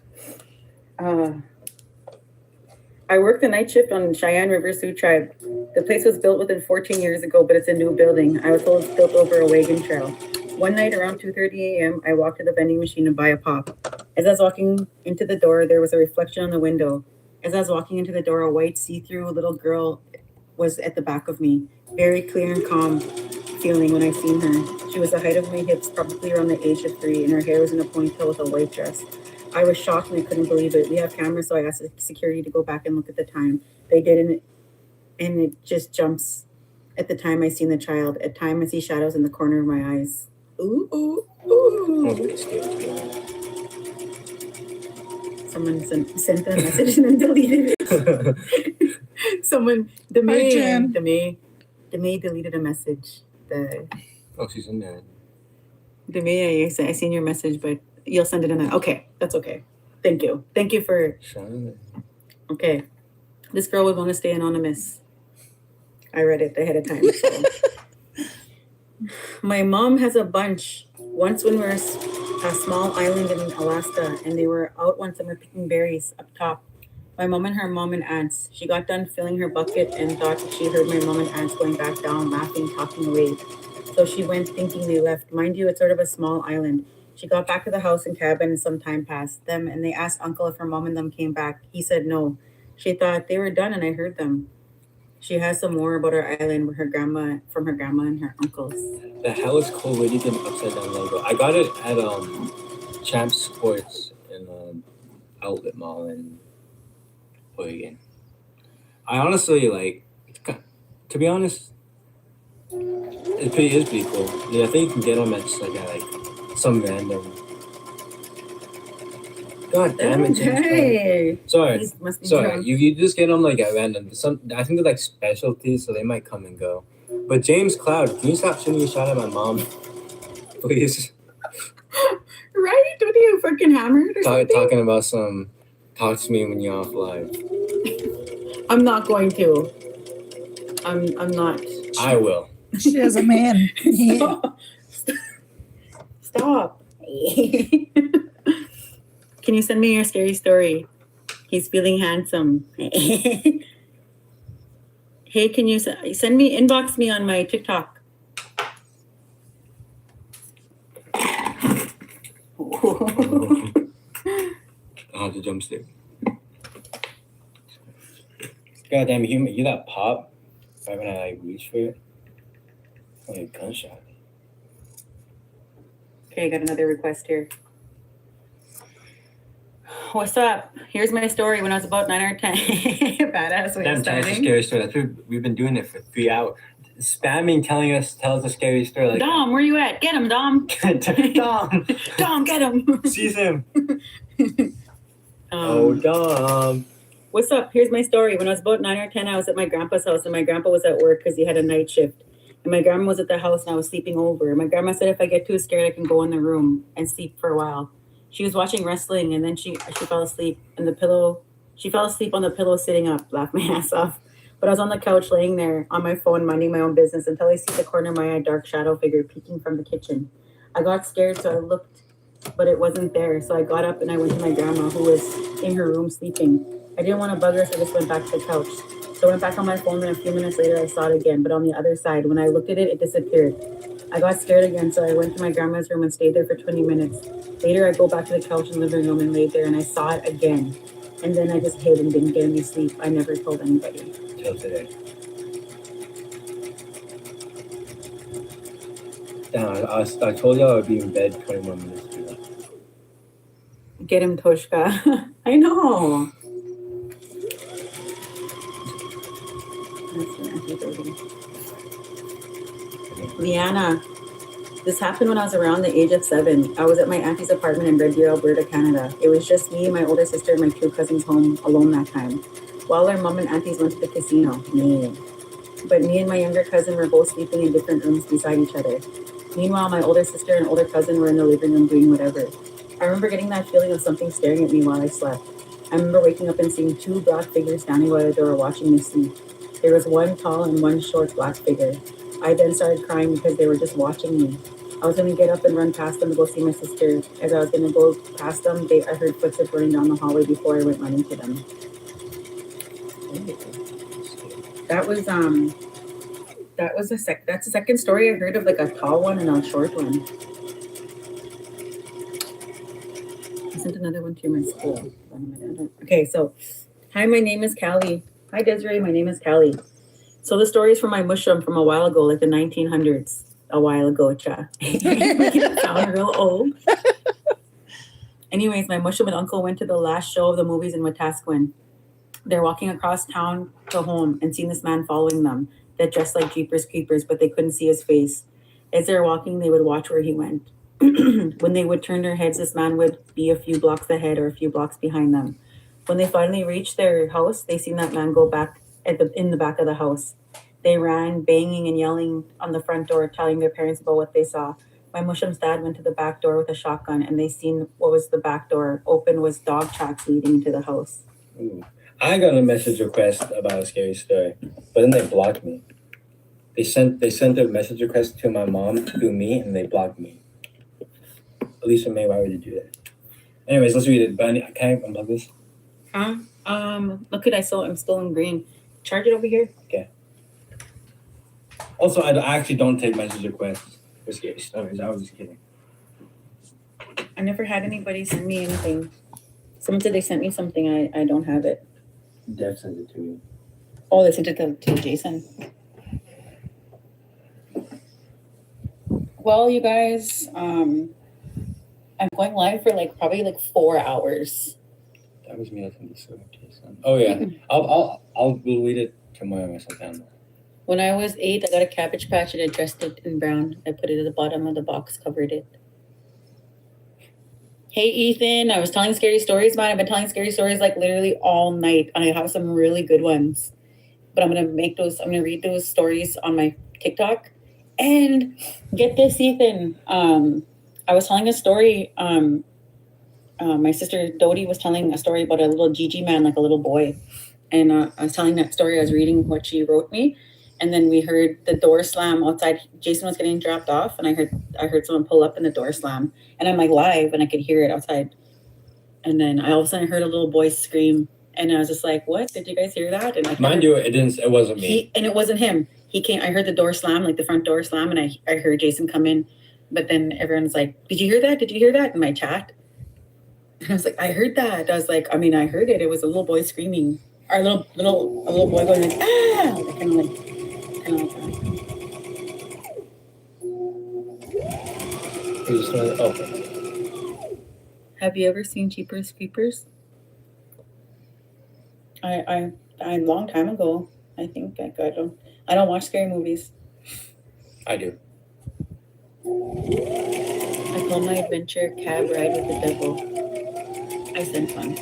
I worked the night shift on Cheyenne River Sioux Tribe. The place was built within 14 years ago, but it's a new building. I was told it's built over a wagon trail. One night around 2:30 a.m., I walked to the vending machine to buy a pop. As I was walking into the door, there was a reflection on the window. As I was walking into the door, a white see-through little girl was at the back of me. Very clear and calm feeling when I seen her. She was the height of my hips, probably around the age of 3, and her hair was in a ponytail with a white dress. I was shocked and I couldn't believe it. We have cameras, so I asked security to go back and look at the time. They didn't, and it just jumps. At the time I seen the child. At time I see shadows in the corner of my eyes. Ooh, ooh, ooh. Okay, scary. Someone sent a message and then deleted it. Someone, the Hi, Jen. May deleted a message. Oh, she's in there. The May, I seen your message, but you'll send it in there. Okay, that's okay. Thank you. Thank you for. Okay, this girl would want to stay anonymous. I read it ahead of time. So. My mom has a bunch. Once when we were a small island in Alaska, and they were out one summer picking berries up top. My mom and her mom and aunts. She got done filling her bucket and thought that she heard my mom and aunts going back down, laughing, talking away. So she went thinking they left. Mind you, it's sort of a small island. She got back to the house and cabin and some time passed them, and they asked Uncle if her mom and them came back. He said no. She thought they were done and I heard them. She has some more about her island with her grandma, from her grandma and her uncles. The hell is cool with an upside down logo? I got it at Champ Sports in Outlet Mall in Oregon. I honestly like. To be honest, it is pretty cool. Yeah, I think you can get them at just like some random. God damn it, James. Hey. Sorry. Sorry. You just get them like at random. I think they're like specialties, so they might come and go. But James Cloud, can you stop shooting a shot at my mom, please? Right? What are you fucking hammered or something? Talking about some. Talk to me when you're off live. I'm not going to. I'm not. I will. She has a man. Yeah. Stop. Can you send me your scary story? He's feeling handsome. Hey, can you send me, inbox me on my TikTok? Oh, the jump stick. Goddamn human, you that pop right when I like reach for it? Like a gunshot. Okay, I got another request here. What's up? Here's my story when I was about 9 or 10. Badass way of Damn, tell us a starting. scary story. That's what we've been doing it for 3 hours. Spamming, tell us a scary story. Like Dom, where you at? Get him, Dom. Dom, Dom, get him. seize him. Oh, Dom. What's up? Here's my story. When I was about 9 or 10, I was at my grandpa's house, and my grandpa was at work because he had a night shift. And my grandma was at the house, and I was sleeping over. My grandma said if I get too scared, I can go in the room and sleep for a while. She was watching wrestling, and then she fell asleep on the pillow. She fell asleep on the pillow sitting up, laughed my ass off. But I was on the couch laying there on my phone, minding my own business, until I see the corner of my eye, dark shadow figure peeking from the kitchen. I got scared, so I looked, but it wasn't there. So I got up and I went to my grandma, who was in her room sleeping. I didn't want to bug her, so I just went back to the couch. So I went back on my phone, and a few minutes later, I saw it again, but on the other side. When I looked at it, it disappeared. I got scared again, so I went to my grandma's room and stayed there for 20 minutes. Later, I go back to the couch in the living room and laid there, and I saw it again. And then I just hid and didn't get any sleep. I never told anybody. Till today. Damn, I told y'all I would be in bed 21 minutes ago. Get him, Toshka. I know. Liana, this happened when I was around the age of 7. I was at my auntie's apartment in Red Deer, Alberta, Canada. It was just me, my older sister, and my 2 cousins home alone that time. While our mom and aunties went to the casino. But me and my younger cousin were both sleeping in different rooms beside each other. Meanwhile, my older sister and older cousin were in the living room doing whatever. I remember getting that feeling of something staring at me while I slept. I remember waking up and seeing 2 black figures standing by the door watching me sleep. There was one tall and one short black figure. I then started crying because they were just watching me. I was going to get up and run past them to go see my sister. As I was going to go past them, I heard footsteps running down the hallway before I went running to them. That's the second story I heard of, like a tall one and a short one. I sent another one to my school. Okay, so hi, my name is Callie. Hi, Desiree, my name is Callie. So the story is from my mushroom from a while ago, like the 1900s. A while ago, cha. Making it sound real old. Anyways, my mushroom and uncle went to the last show of the movies in Wetaskiwin. They're walking across town to home and seeing this man following them that dressed like Jeepers Creepers, but they couldn't see his face. As they were walking, they would watch where he went. When they would turn their heads, this man would be a few blocks ahead or a few blocks behind them. When they finally reached their house, they seen that man go back in the back of the house. They ran, banging and yelling on the front door, telling their parents about what they saw. My mushroom's dad went to the back door with a shotgun, and they seen what was the back door open was dog tracks leading into the house. Ooh. I got a message request about a scary story, but then they blocked me. They sent a message request to my mom through me, and they blocked me. Alicia May, why would you do that? Anyways, let's read it. But can I unplug this? Huh? Look at I'm still in green. Charge it over here. Okay. Also, I actually don't take message requests for scary stories. I was just kidding. I never had anybody send me anything. Someone said they sent me something. I don't have it. Dev sent it to me. Oh, they sent it to Jason. Well, you guys, I'm going live for probably 4 hours. That was me. I think this Jason. Oh yeah, I'll read it tomorrow or something. When I was 8, I got a Cabbage Patch and I dressed it in brown. I put it at the bottom of the box, covered it. Hey, Ethan, I was telling scary stories, man. I've been telling scary stories literally all night, and I have some really good ones. But I'm going to read those stories on my TikTok. And get this, Ethan. I was telling a story. My sister Dodie was telling a story about a little Gigi man, like a little boy. And I was telling that story. I was reading what she wrote me. And then we heard the door slam outside. Jason was getting dropped off, and I heard someone pull up and the door slam. And I'm live, and I could hear it outside. And then all of a sudden I heard a little boy scream, and I was just like, "What? Did you guys hear that?" And mind you, it wasn't me. And it wasn't him. He came. I heard the door slam, the front door slam, and I heard Jason come in. But then everyone's like, "Did you hear that? Did you hear that?" In my chat. And I was like, "I heard that." I was like, I heard it. It was a little boy screaming, or a little boy going "Ah!" Kind of like that. Okay. Have you ever seen Jeepers Creepers? I a long time ago. I think I don't watch scary movies. I do. I call my adventure Cab Ride with the Devil. I sent fun.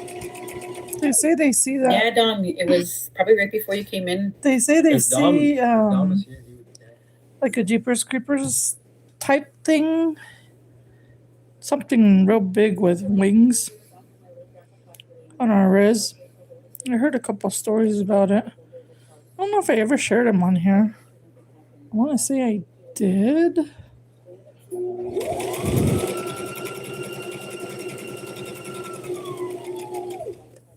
They say they see that. Yeah, Dom, it was probably right before you came in. They say they see Dom was here, like a Jeepers Creepers type thing. Something real big with wings on our res. I heard a couple stories about it. I don't know if I ever shared them on here. I want to say I did.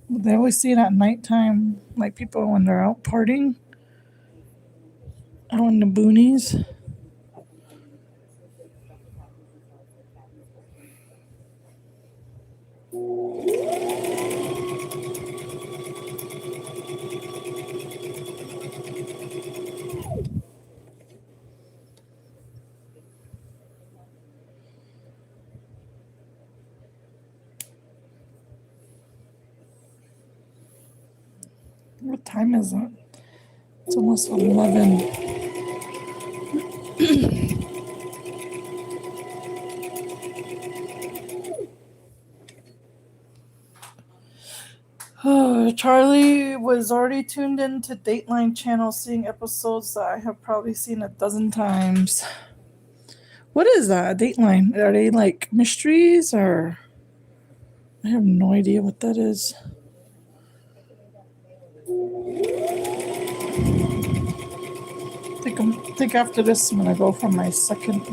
They always see it at nighttime, like people when they're out partying, out in the boonies. What time is it? It's almost 11. Charlie was already tuned into Dateline channel, seeing episodes that I have probably seen 12 times. What is that? Dateline? Are they like mysteries or? I have no idea what that is. I think after this I'm gonna go for my second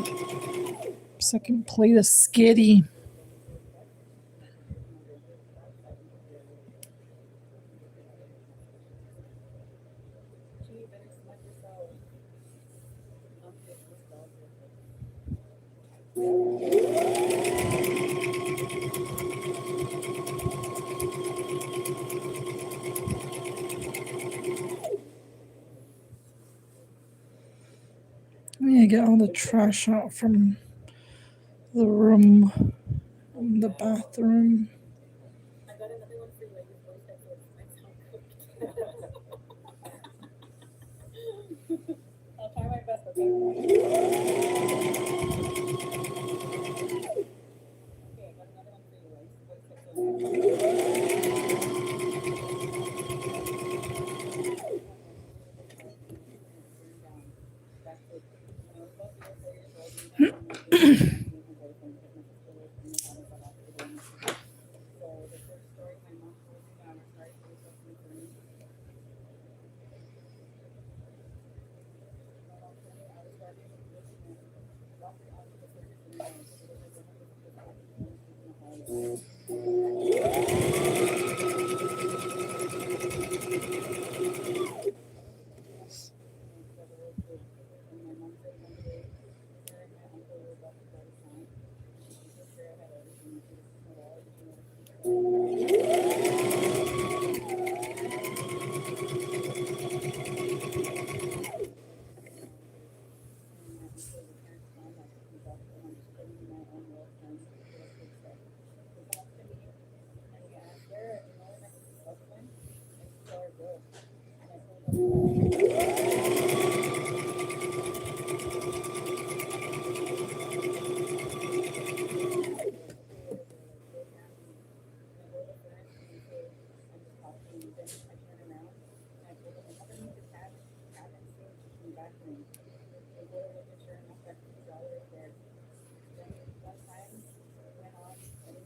plate of skitty. I need to get all the trash out from the room. the bathroom. I got another one for you. I use voice text, so I sound cooked. I'll try my best, okay? Okay, I got another one for you. I use voice text, so that's it. When I was about 3 or 4 years old, we got my boyfriend because my sister was in the house about after the one. So the first story my mom told me, I was sorry for yourself to me. My mom told me I was starting with this and walked her out to the furnace in the house. It was like 100 people talking and sleeping in the hallway. And my mom said one day, her and my uncle were about to go to town. And she was sure I had everything. She was it all. She wanted to keep and my uncle returned to town that he got to lunch, spending my own world time to the kid stuff. He come up to me and he asked, Sarah, you know my sister's husband? And she saw her girl. And I told him, I'm just talking. Then I turn around and I told him, underneath the cabin sink in the bathroom. They go to look and sure enough, that $50 there. Then one time went on and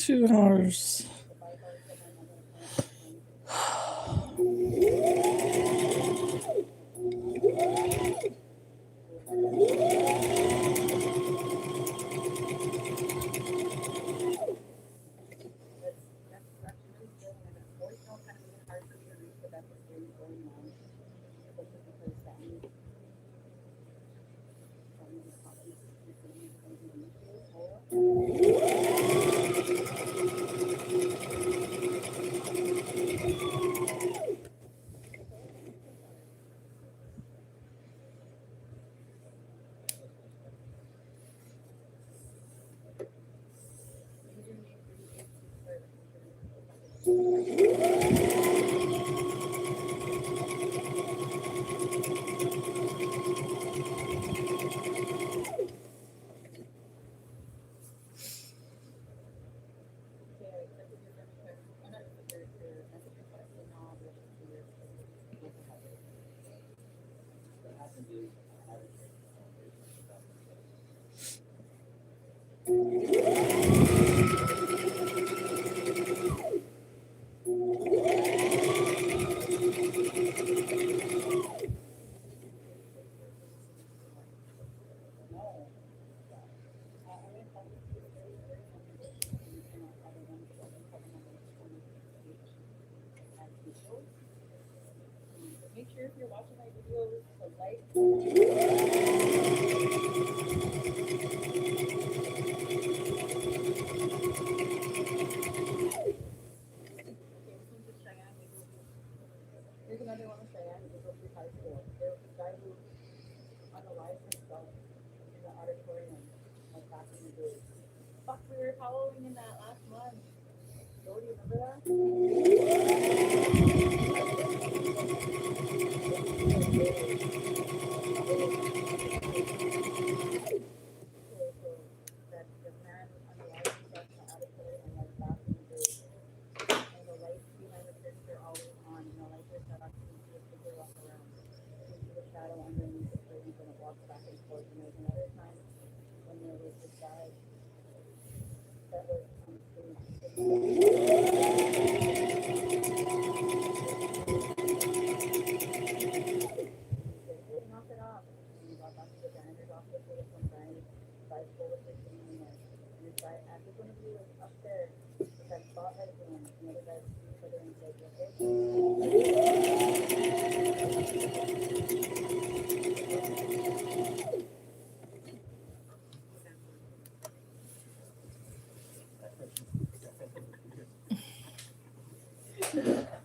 $2. sure if you're watching my videos to like. Here's another one of Cheyenne. He goes to high school. There was this guy who unalived himself in the auditorium, like back in the day. Fuck, we were following in that last month. Do you remember that? So that the man unalived himself in the auditorium, like back in the day. And the lights behind the curtains are always on, and the lights are shut off so you can see a figure walk around. You can see the shadow underneath the curtains when it walks back and forth. And there's another time when there was this guy that was on stage. Knock it off. And he got back to the janitor's office with some guy full of his in there. And this guy asked if one of you was up there with that spotlight going. And the other guy see each other and said, okay.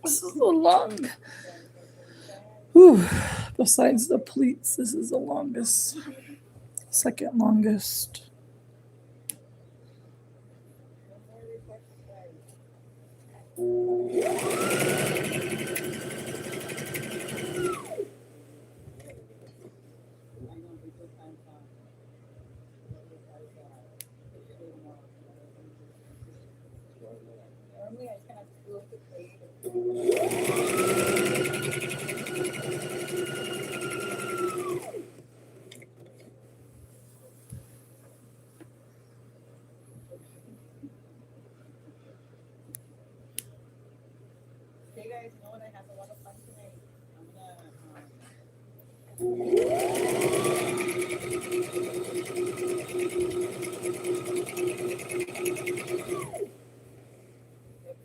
This is a long. Whew. Besides the pleats, this is the longest. Second longest. Normally I kind of feel like it's great. Hey guys, you know what? I have a lot of fun tonight. I'm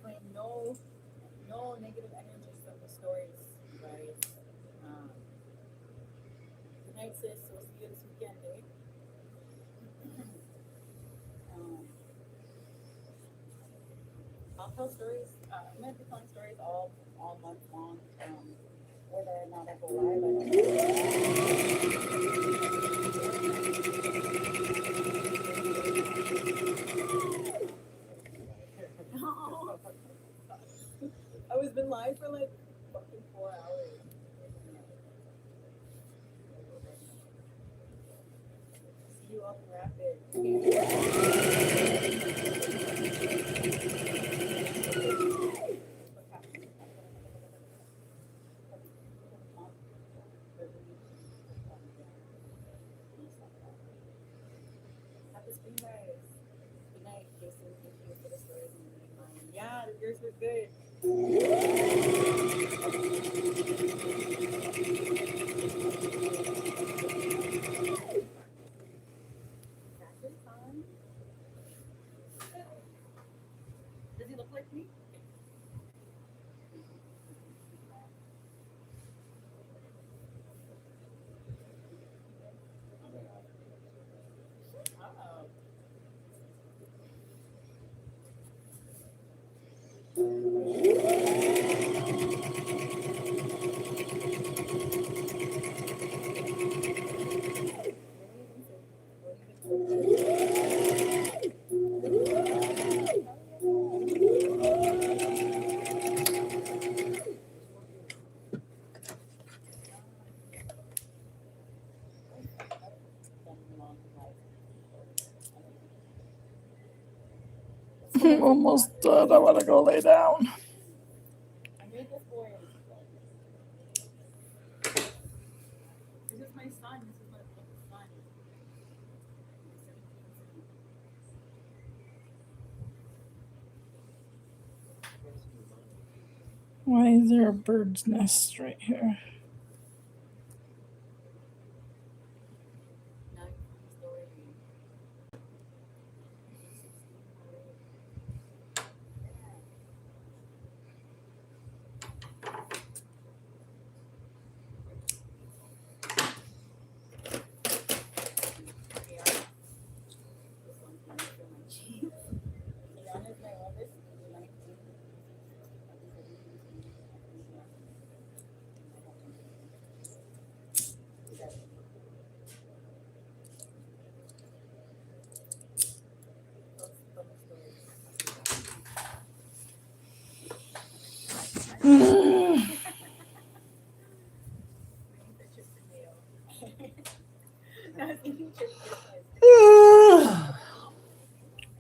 claim no negative energy from the stories, you guys. Good night, sis. We'll see you this weekend, eh? I'll tell stories. I'm gonna be telling stories all month long. Whether or not I go live, I don't know. I was been live for like fucking 4 hours. See you up in Rapid. Happy spring, guys. Good night, Jason. Thank you for the stories and reading mine. Yeah, yours were good. Cactus time. Does he look like me? Uh-oh. I'm almost done. I want to go lay down. I made this for him. This is my son. This is my little son. Why is there a bird's nest right here? Now you can story.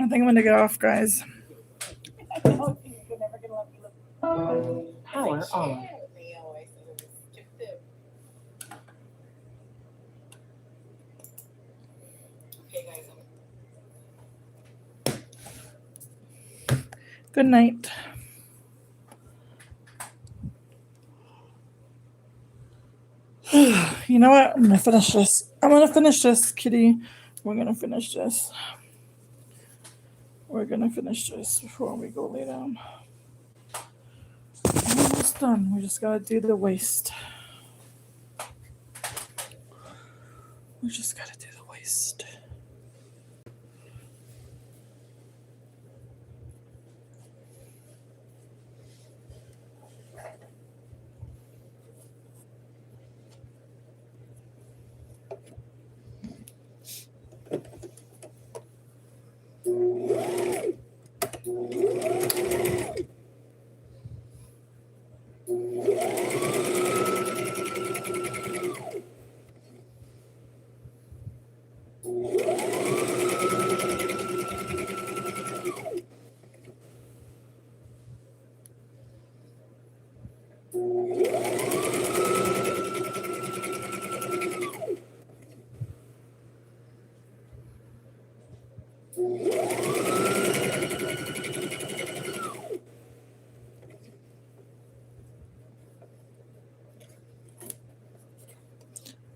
think I'm gonna get off, guys. Power on. Good night. You know what? I'm gonna finish this, Kitty. We're gonna finish this. We're gonna finish this before we go lay down. Almost done. We just gotta do the waist. We just gotta do the waist.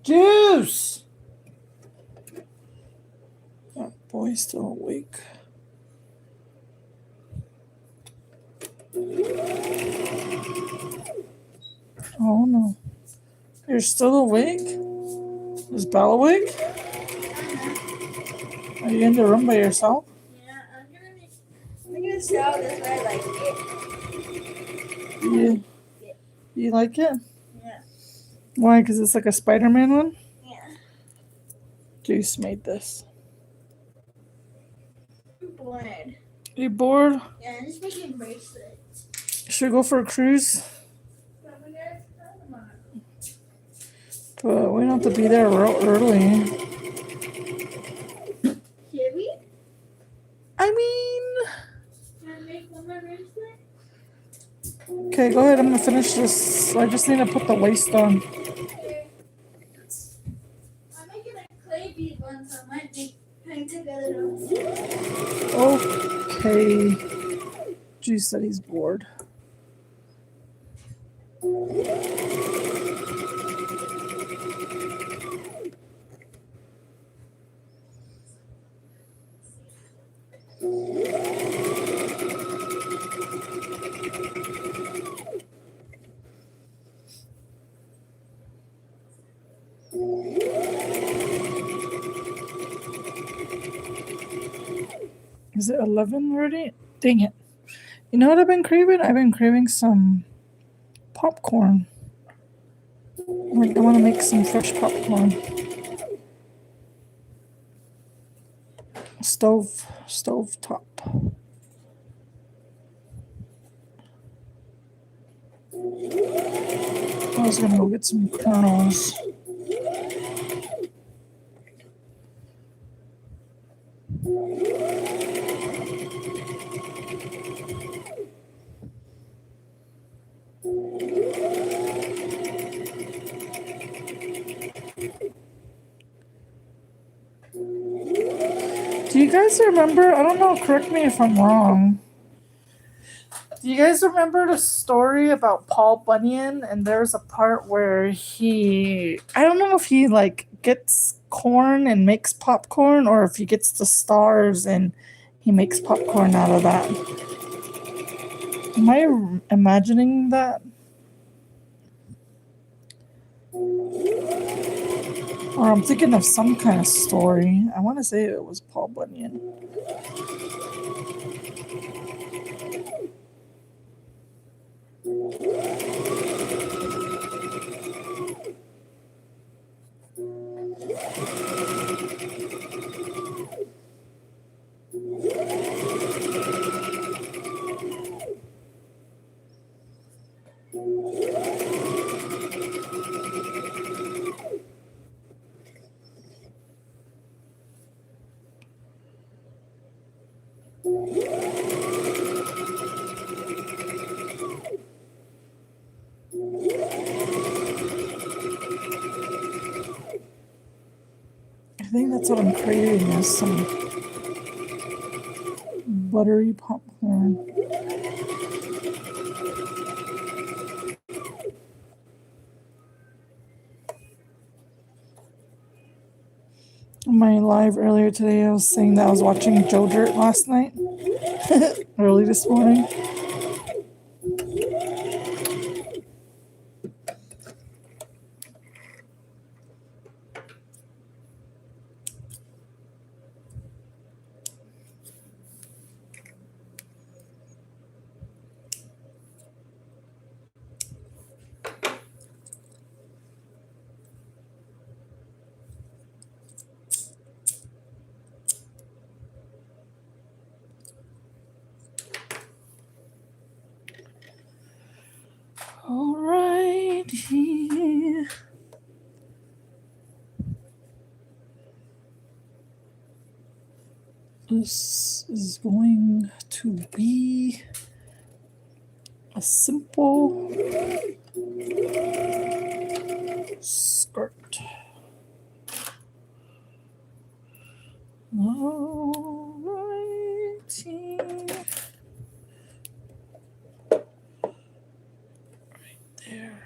Juice! That boy's still awake. Oh no. You're still awake? Is Belle awake? Are you in the room by yourself? Yeah, I'm gonna shower this way like it. You like it? Yeah. Why? Because it's like a Spider-Man one? Yeah. Juice made this. I'm bored. You bored? Yeah, I'm just making bracelets. Should we go for a cruise? But we don't have to be there real early. Should we? I mean... Can I make one more bracelet? Okay, go ahead. I'm going to finish this. I just need to put the waist on. Okay. I'm making a clay bead one, so I might hang together. Okay. Juice said he's bored. Is it 11 already? Dang it. You know what I've been craving? I've been craving some popcorn. Like, I want to make some fresh popcorn. Stove top. I was gonna go get some kernels. Do you guys remember? I don't know, correct me if I'm wrong. Do you guys remember the story about Paul Bunyan? And there's a part where I don't know if he like gets corn and makes popcorn, or if he gets the stars and he makes popcorn out of that. Am I imagining that? Or I'm thinking of some kind of story. I want to say it was Paul Bunyan. I think that's what I'm craving is some buttery popcorn. On my live earlier today, I was saying that I was watching Joe Dirt last night, early this morning. Alrighty. This is going to be a simple skirt. Alrighty. Right there.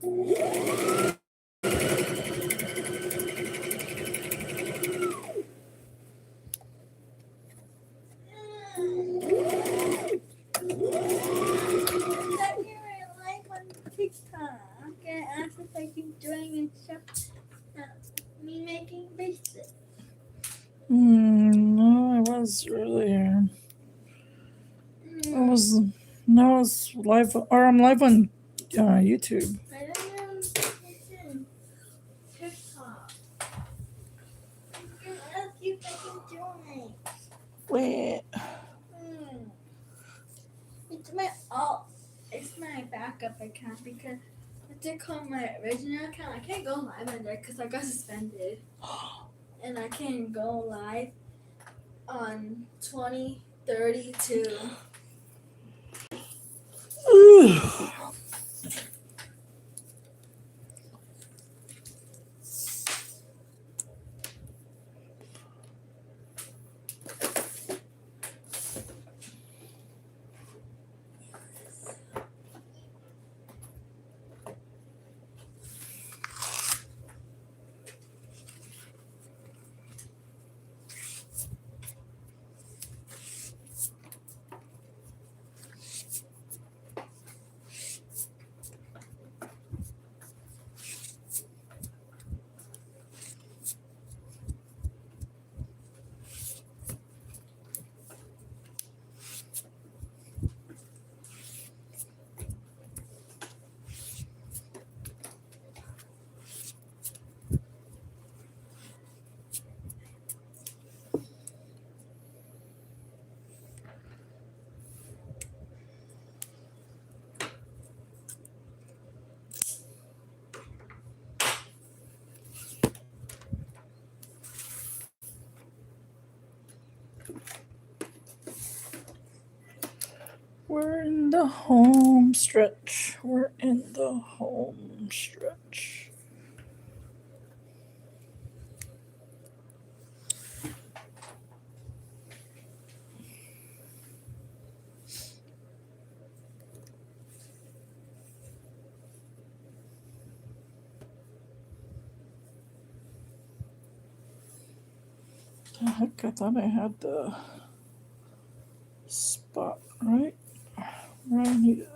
Okay, ask if I keep doing and stuff. Me making bracelets. No, I was earlier. I was live, or I'm live on YouTube. I don't know. TikTok. I can ask you if I can join. Wait. It's my backup account because what's it called, my original account? I can't go live on there because I got suspended, and I can't go live on 2032. We're in the home stretch. We're in the home stretch. The heck, I thought I had the spot right where I need it.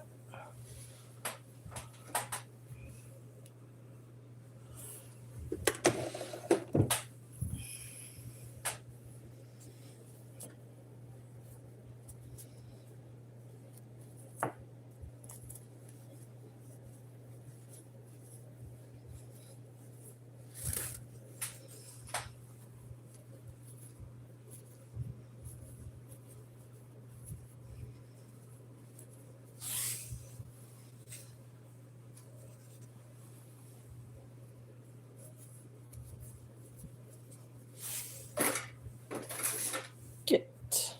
Get.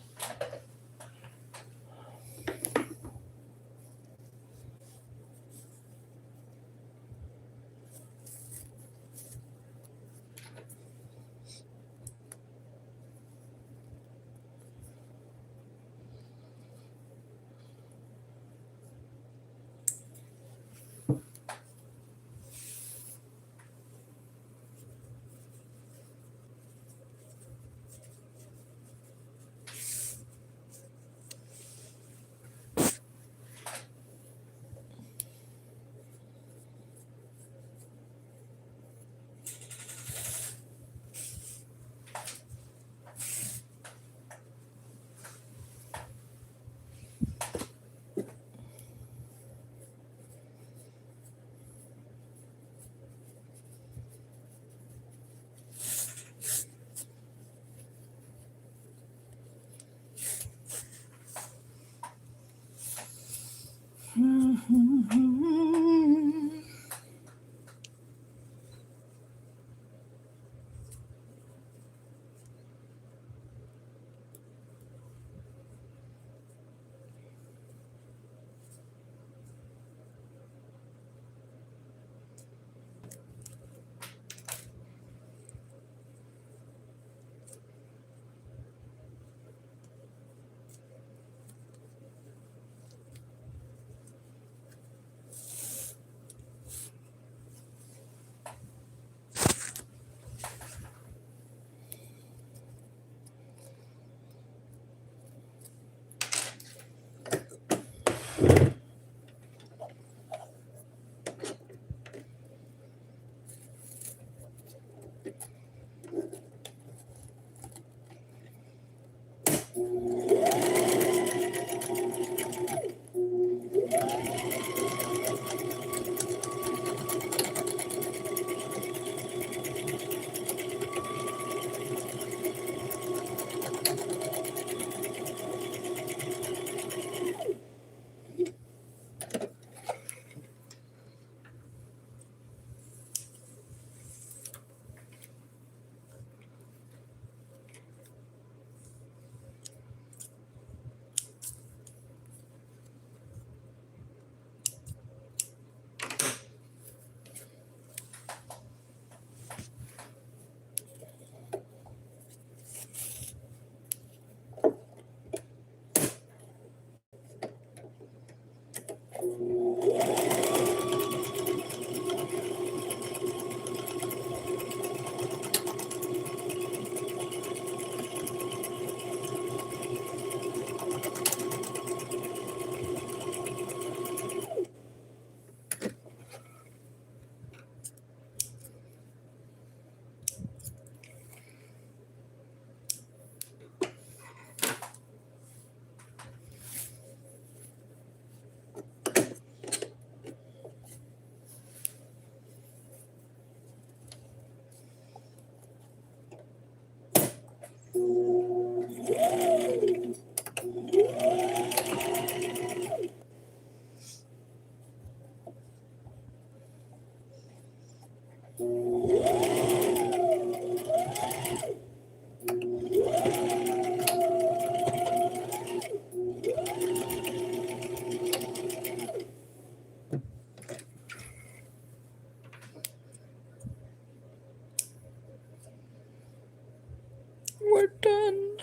We're done.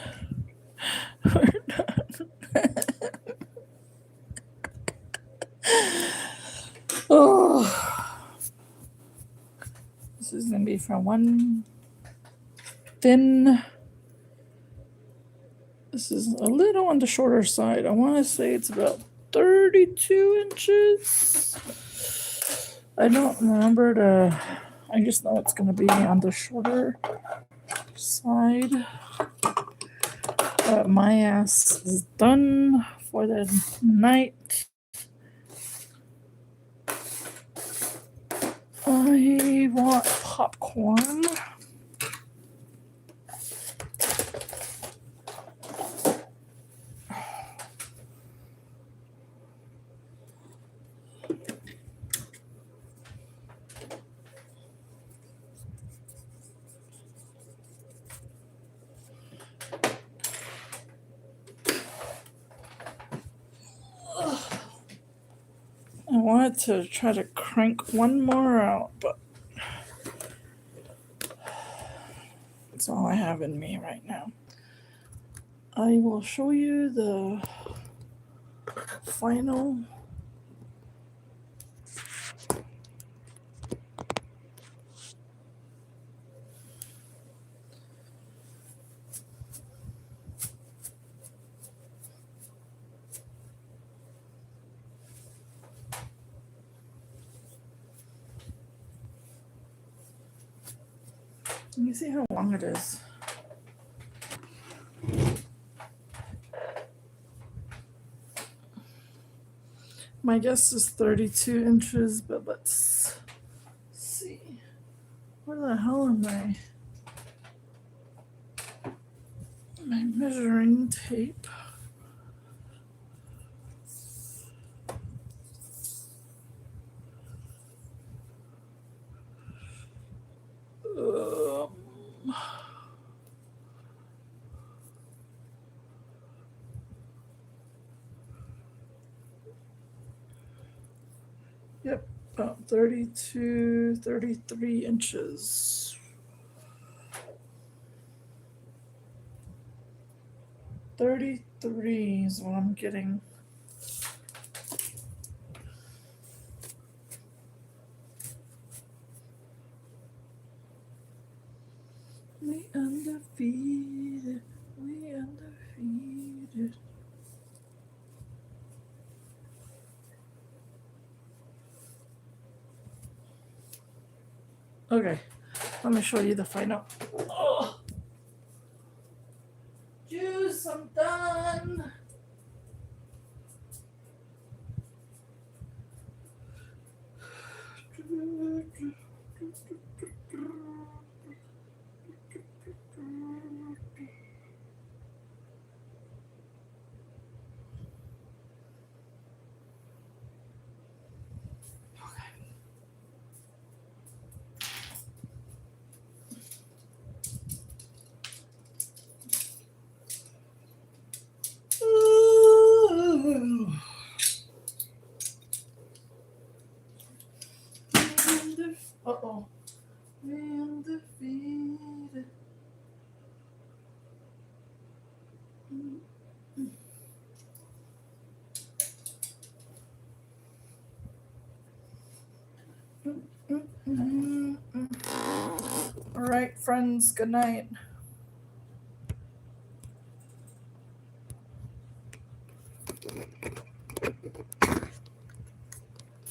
We're done. Oh, this is gonna be from one thin. This is a little on the shorter side. I want to say it's about 32 inches. I don't remember the. I just know it's gonna be on the shorter side. My ass is done for the night. I want popcorn. I wanted to try to crank one more out, but that's all I have in me right now. I will show you the final. Let me see how long it is. My guess is 32 inches, but let's see. Where the hell am I? My measuring tape. Yep, about 32, 33 inches. 33 is what I'm getting. We undefeated. We undefeated. Okay, let me show you the final. Oh. Juice, I'm done. Uh-oh. Undefeated. All right, friends. Good night.